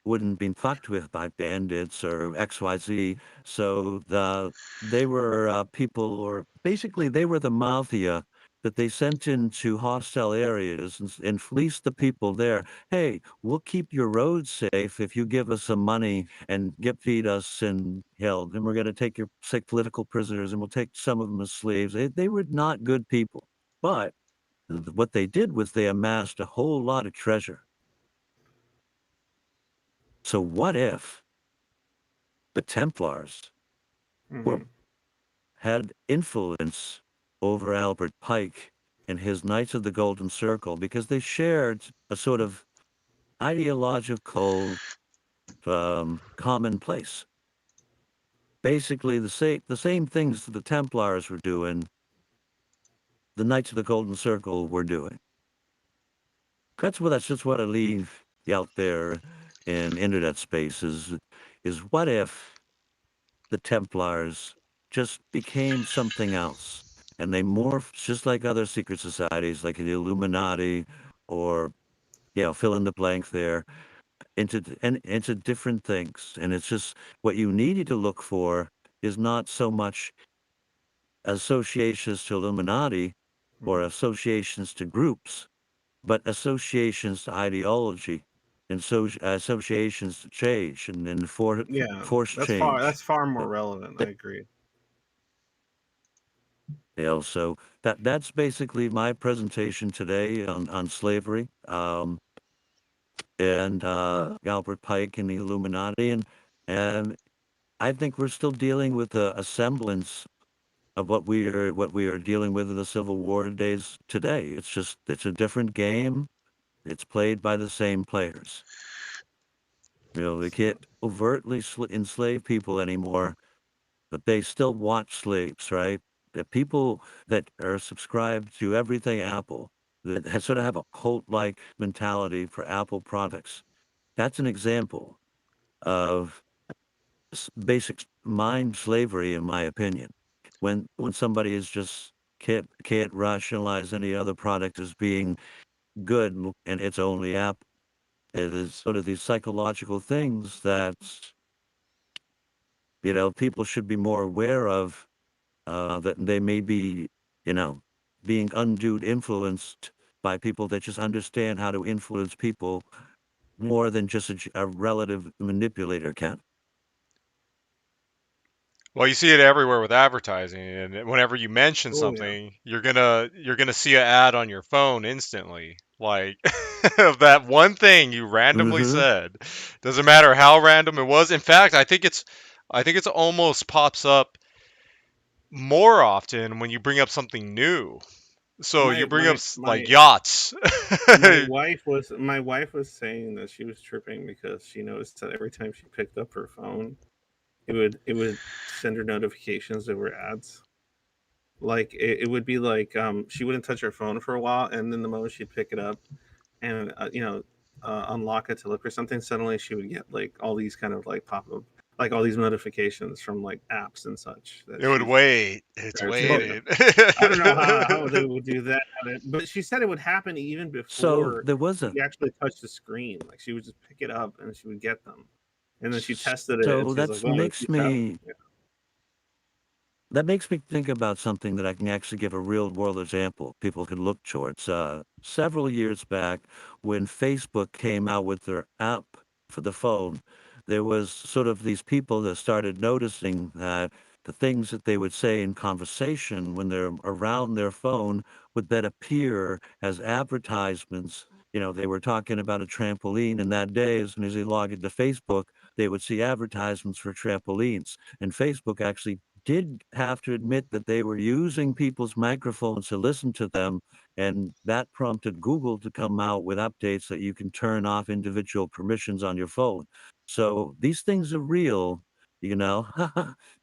wouldn't be fucked with by bandits or XYZ. So they were people, or basically they were the mafia that they sent into hostile areas and fleeced the people there. Hey, we'll keep your roads safe if you give us some money and feed us, and hell, then we're going to take your sick political prisoners and we'll take some of them as slaves. They were not good people. But what they did was they amassed a whole lot of treasure. So what if the Templars were, Hmm. had influence over Albert Pike and his Knights of the Golden Circle because they shared a sort of ideological commonplace? Basically, the same things that the Templars were doing, the Knights of the Golden Circle were doing. That's just what I leave out there in internet space is what if the Templars just became something else and they morphed just like other secret societies like the Illuminati or fill in the blank there into different things. And it's just what you needed to look for is not so much associations to Illuminati or associations to groups, but associations to ideology and associations to change and Yeah, force change. that's far more Uh, relevant. I th- agree. so that's basically my presentation today on slavery and Albert Pike and the Illuminati, and I think we're still dealing with a semblance of what we are dealing with in the Civil War days today. It's a different game. It's played by the same players. They So, can't overtly enslave people anymore, but they still want slaves, right? The people that are subscribed to everything Apple, that sort of have a cult-like mentality for Apple products. That's an example of basic mind slavery, in my opinion. When somebody is just can't rationalize any other product as being good and it's only Apple. It is sort of these psychological things that people should be more aware of that they may be, being undue influenced by people that just understand how to influence people more than just a relative manipulator can. Well, you see it everywhere with advertising, and whenever you mention Oh yeah. something, you're gonna see an ad on your phone instantly, like of that one thing you randomly Mm-hmm. said. Doesn't matter how random it was. In fact, I think it's almost pops up more often when you bring up something new. So you My bring up my like my yachts. my wife was saying that she was tripping because she noticed that every time she picked up her phone, it would send her notifications that were ads. Like it would be like she wouldn't touch her phone for a while, and then the moment she'd pick it up and unlock it to look for something, suddenly she would get like all these kind of like pop up, like all these notifications from like apps and such that It would she's wait. It's prepared to. Well, waited. I don't know how they would do that, but she said it would happen even so before there was a she actually touched the screen. Like she would just pick it up and she would get them, and then she tested it and so she's like, that's "Wow, this makes keeps happening." me that makes me think about something that I can actually give a real world example people can look towards. Several years back, when Facebook came out with their app for the phone, there was sort of these people that started noticing that the things that they would say in conversation when they're around their phone would then appear as advertisements. They were talking about a trampoline, and that day, as soon as they log into Facebook, they would see advertisements for trampolines. And Facebook actually did have to admit that they were using people's microphones to listen to them, and that prompted Google to come out with updates that you can turn off individual permissions on your phone. So these things are real, you know.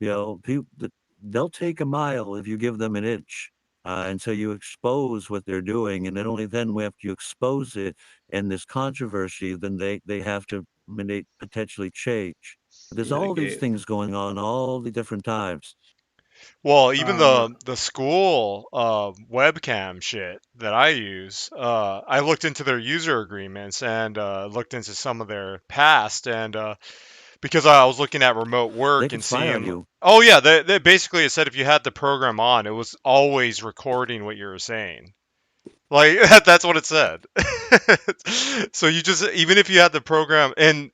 They'll take a mile if you give them an inch. And so you expose what they're doing, and then only then after you expose it and this controversy, then they have to potentially change. There's all these Mitigate. things going on all the different times. Well, even Uh, the school webcam shit that I use, I looked into their user agreements and looked into some of their past, and because I was looking at remote They work could and spy on seeing, you. oh yeah, they basically it said if you had the program on, it was always recording what you were saying. Like that's what it said. So you just even if you had the program and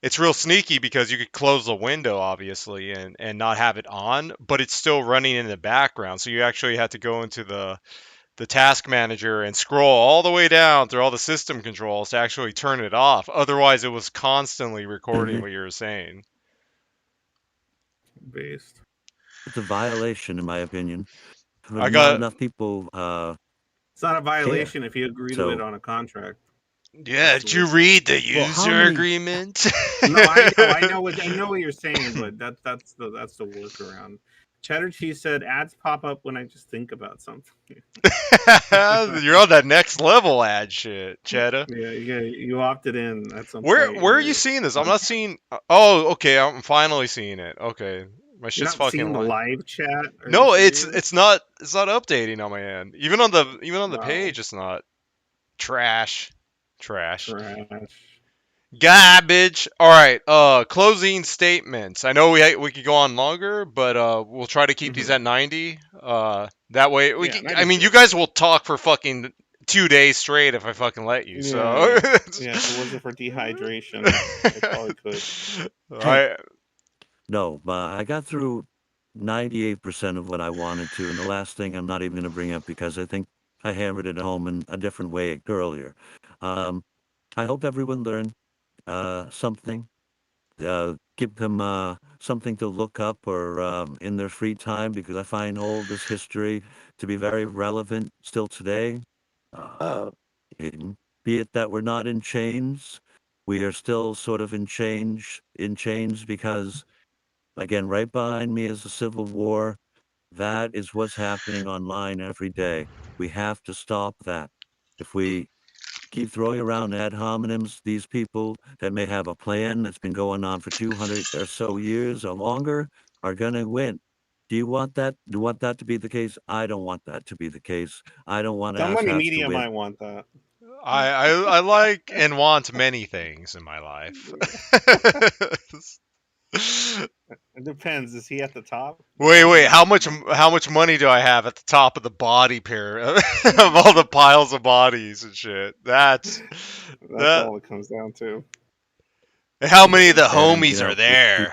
it's real sneaky because you could close the window obviously and not have it on, but it's still running in the background. So you actually had to go into the task manager and scroll all the way down through all the system controls to actually turn it off. Otherwise it was constantly recording Mhm. what you were saying. based. It's a violation, in my opinion, but I not got enough people It's not a care. violation if you agree to it So, on a contract. yeah, That's the did you loophole. read the well, how user many? agreement? No, I know what you're saying, but that's the workaround. Cheddar cheese said ads pop up when I just think about something. You're on that next level ad shit, Cheddar. Yeah, you opted in at some Where point in where are you your seeing this? I'm not contract. seeing. Oh, okay. I'm finally seeing it. Okay, my You're shit's not fucking seeing the lying. live chat. Are you No, it's serious? it's not it's not updating on my end. Even on the Wow, page, it's not. Trash, trash, trash. garbage. All right. Closing statements. I know we could go on longer, but we'll try to keep these Hmm. at 90. That way we. Yeah, I 90's mean, you good. guys will talk for fucking 2 days straight if I fucking let you. Yeah, So. yeah. If it wasn't for dehydration, I probably could. Hey, I no, but I got through 98% of what I wanted to, and the last thing I'm not even going to bring up because I think I hammered it home in a different way earlier. Um, I hope everyone learned something. Give them something to look up or in their free time because I find all this history to be very relevant still today. Uh, in- be it that we're not in chains, we are still sort of in chains because, again, right behind me is the Civil War. That is what's happening online every day. We have to stop that. If we keep throwing around ad hominems, these people that may have a plan that's been going on for 200 or so years or longer are going to win. Do you want that? Do you want that to be the case? I don't want that to be the case. I don't want Someone in asshats to media win. might want that. I like and want many things in my life. It depends. Is he at the top? Wait. How much money do I have at the top of the body pyramid of all the piles of bodies and shit? That's that. all it comes down to. How many of the And, homies are there?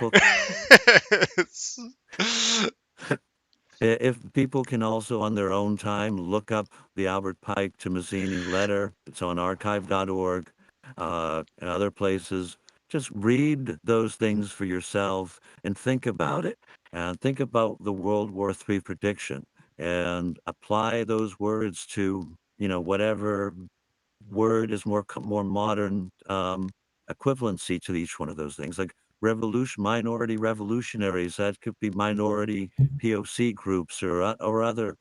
If people can also on their own time look up the Albert Pike to Mazzini letter, it's on archive.org and other places. Just read those things for yourself and think about it. And think about the World War III prediction and apply those words to, whatever word is more modern equivalency to each one of those things. Like minority revolutionaries, that could be minority POC groups or other,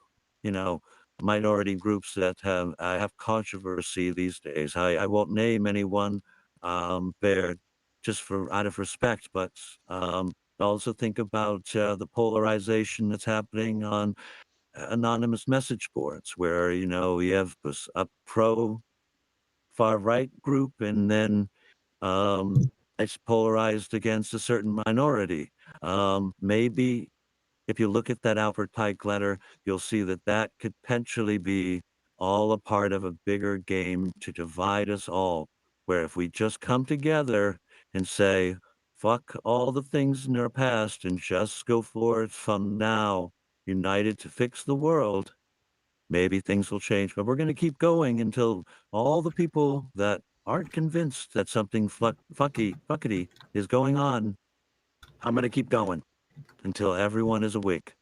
minority groups that have controversy these days. I won't name anyone there just for out of respect, but also think about the polarization that's happening on anonymous message boards where, you have a pro far right group and then it's polarized against a certain minority. Maybe if you look at that Albert Pike letter, you'll see that could potentially be all a part of a bigger game to divide us all, where if we just come together and say, fuck all the things in our past and just go forward from now, united to fix the world, maybe things will change. But we're going to keep going until all the people that aren't convinced that something fuckety is going on, I'm going to keep going until everyone is awake.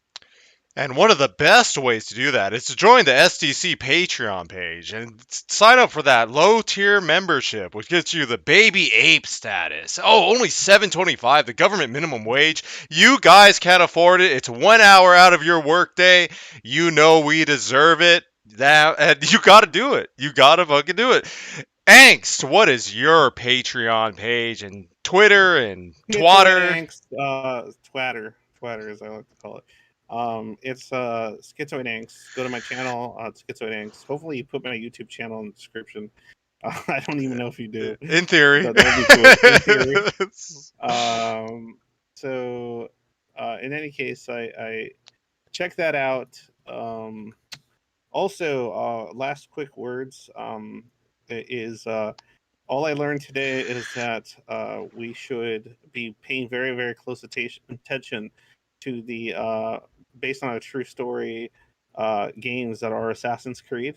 And one of the best ways to do that is to join the SDC Patreon page and sign up for that low tier membership, which gets you the baby ape status. Oh, only $7.25, the government minimum wage. You guys can't afford it. It's 1 hour out of your workday. You know we deserve it. And you gotta do it. You gotta fucking do it. Angst, what is your Patreon page and Twitter and Twatter? Angst, Twatter as I like to call it. It's Schizoid Angst. Go to my channel, Schizoid Angst. Hopefully you put my YouTube channel in the description. I don't even know if you do. In theory. That would be cool. In theory. So in any case, I check that out. Also, last quick words is all I learned today is that we should be paying very, very close attention to the based on a true story games that are Assassin's Creed.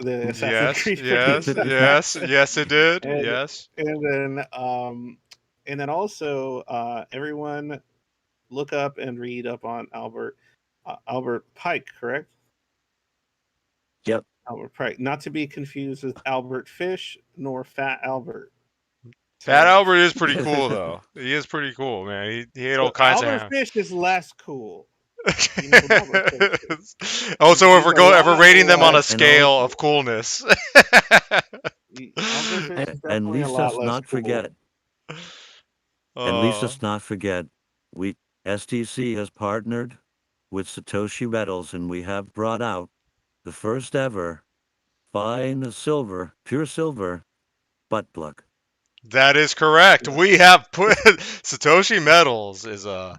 The Assassin's Creed yes, it did. and, Yes. and then also everyone look up and read up on Albert Pike, correct? Yep. Albert Pike, not to be confused with Albert Fish nor Fat Albert. Fat Albert is pretty cool, though. He is pretty cool, man. He ate all kinds Albert of Fish is less cool. Oh, so if we're rating them on a scale of coolness. And least us not forget. And least us not forget, STC has partnered with Satoshi Metals, and we have brought out the first ever fine silver, pure silver butt plug. That is correct. We have put Satoshi Metals is a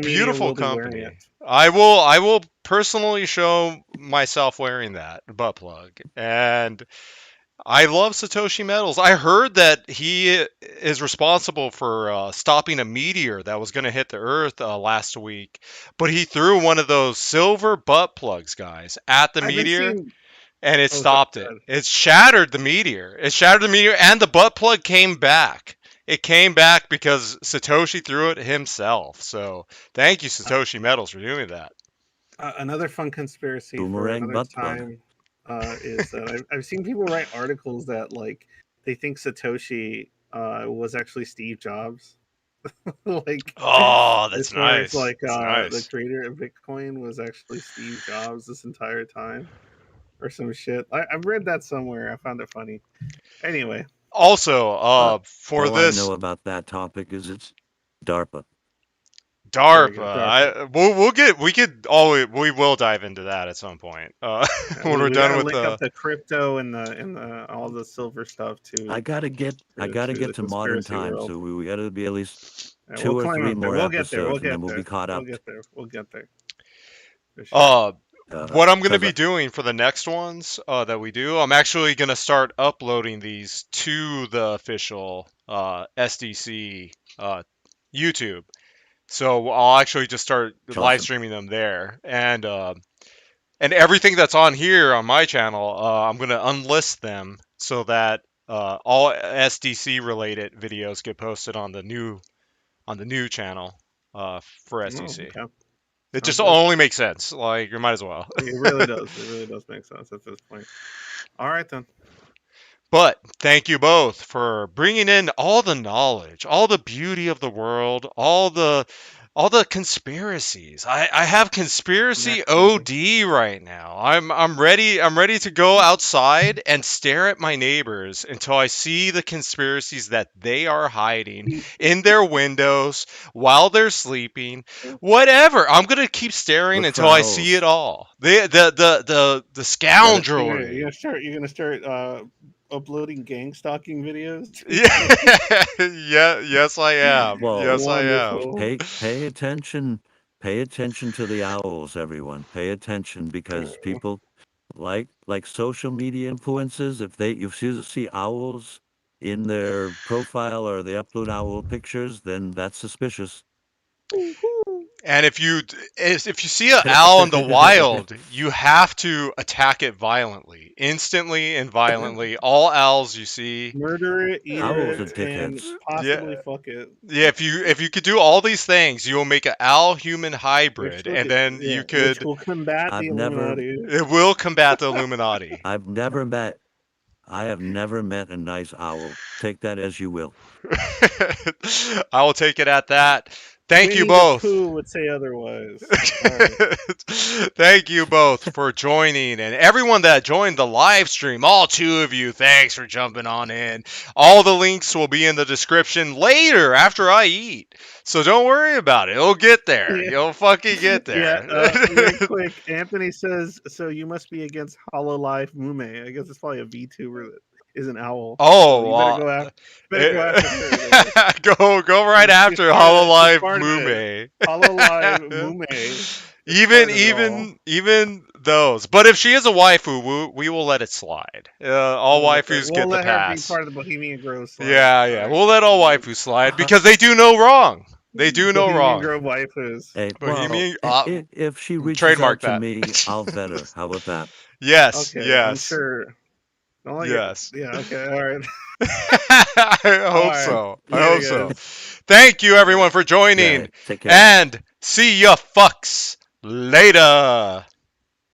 beautiful company. I will personally show myself wearing that butt plug, and I love Satoshi Metals. I heard that he is responsible for stopping a meteor that was going to hit the Earth last week, but he threw one of those silver butt plugs, guys, at the meteor. And it stopped it. It shattered the meteor. And the butt plug came back. It came back because Satoshi threw it himself. So thank you, Satoshi Metals, for doing that. Another fun conspiracy Boomerang for another time is that I've seen people write articles that like they think Satoshi was actually Steve Jobs. Like, oh, that's nice. Like nice. The creator of Bitcoin was actually Steve Jobs this entire time. Or some shit. I've read that somewhere. I found it funny. Anyway. Also, for all this, I know about that topic is it's DARPA. We will dive into that at some point when we're done with up the crypto and the all the silver stuff too. I gotta get to modern times, so we gotta be at least Yeah, 2 or climb 3 up there. more We'll get there. episodes, We'll and then get we'll there. be caught up. We'll get there. We'll get there. For sure. What I'm going to 'Cause be doing for the next ones that we do, I'm actually going to start uploading these to the official SDC YouTube. So I'll actually just start It's live awesome. streaming them there, and everything that's on here on my channel, I'm going to unlist them so that all SDC related videos get posted on the new channel for Oh, SDC. okay. It Sounds just good. only makes sense. Like, you might as well. It really does. It really does make sense at this point. All right then. But thank you both for bringing in all the knowledge, all the beauty of the world, all the conspiracies. I have conspiracy Next level. OD right now. I'm ready to go outside and stare at my neighbors until I see the conspiracies that they are hiding in their windows while they're sleeping. Whatever. I'm gonna keep staring Look until for I see it owls. all. The Better, scoundrelry. You're gonna start uploading gang stalking videos. Yeah, yes I am. Whoa. Yes I am. Wonderful. Pay attention. Pay attention to the owls, everyone. Pay attention, because people like social media influencers, if you see owls in their profile or they upload owl pictures, then that's suspicious. And if you see an owl in the wild, you have to attack it violently, instantly and violently. All owls you see. Murder it, eat Owls are it, and dickheads. possibly Yeah, fuck it. yeah. If you could do all these things, you will make an owl human hybrid, and then you Which could. will combat the I've never Illuminati. It will combat the Illuminati. I have never met a nice owl. Take that as you will. I will take it at that. Thank you Winnie the both. Pooh would say otherwise. All right. Thank you both for joining, and everyone that joined the live stream, all 2 of you, thanks for jumping on in. All the links will be in the description later after I eat, so don't worry about it. It'll get there. Yeah. You'll fucking get Yeah, there. very quick. Anthony says, so you must be against Hololive Mume. I guess it's probably a VTuber that is an owl. Oh, So you better go after her. go right She's after part of- she's Hololive part of Mume. Hololive Mume. is Even part of it all. even those. But if she is a waifu, we will let it slide. All waifus We'll get the let her be pass. part of the Bohemian Grove slide. Yeah, All yeah. right. We'll let all waifus slide because they do no wrong. They do no Bohemian wrong. Grove waifus. Hey, well, Bohemian. if she reaches Trademark out to that. me, I'll vet her. How about that? Yes, Okay, I'm yes, sure. Don't let yes. Yeah, okay, all right. I hope right. so. I Later, hope so. guys. Thank you, everyone, for joining. Yeah, take care. And see ya, fucks, later.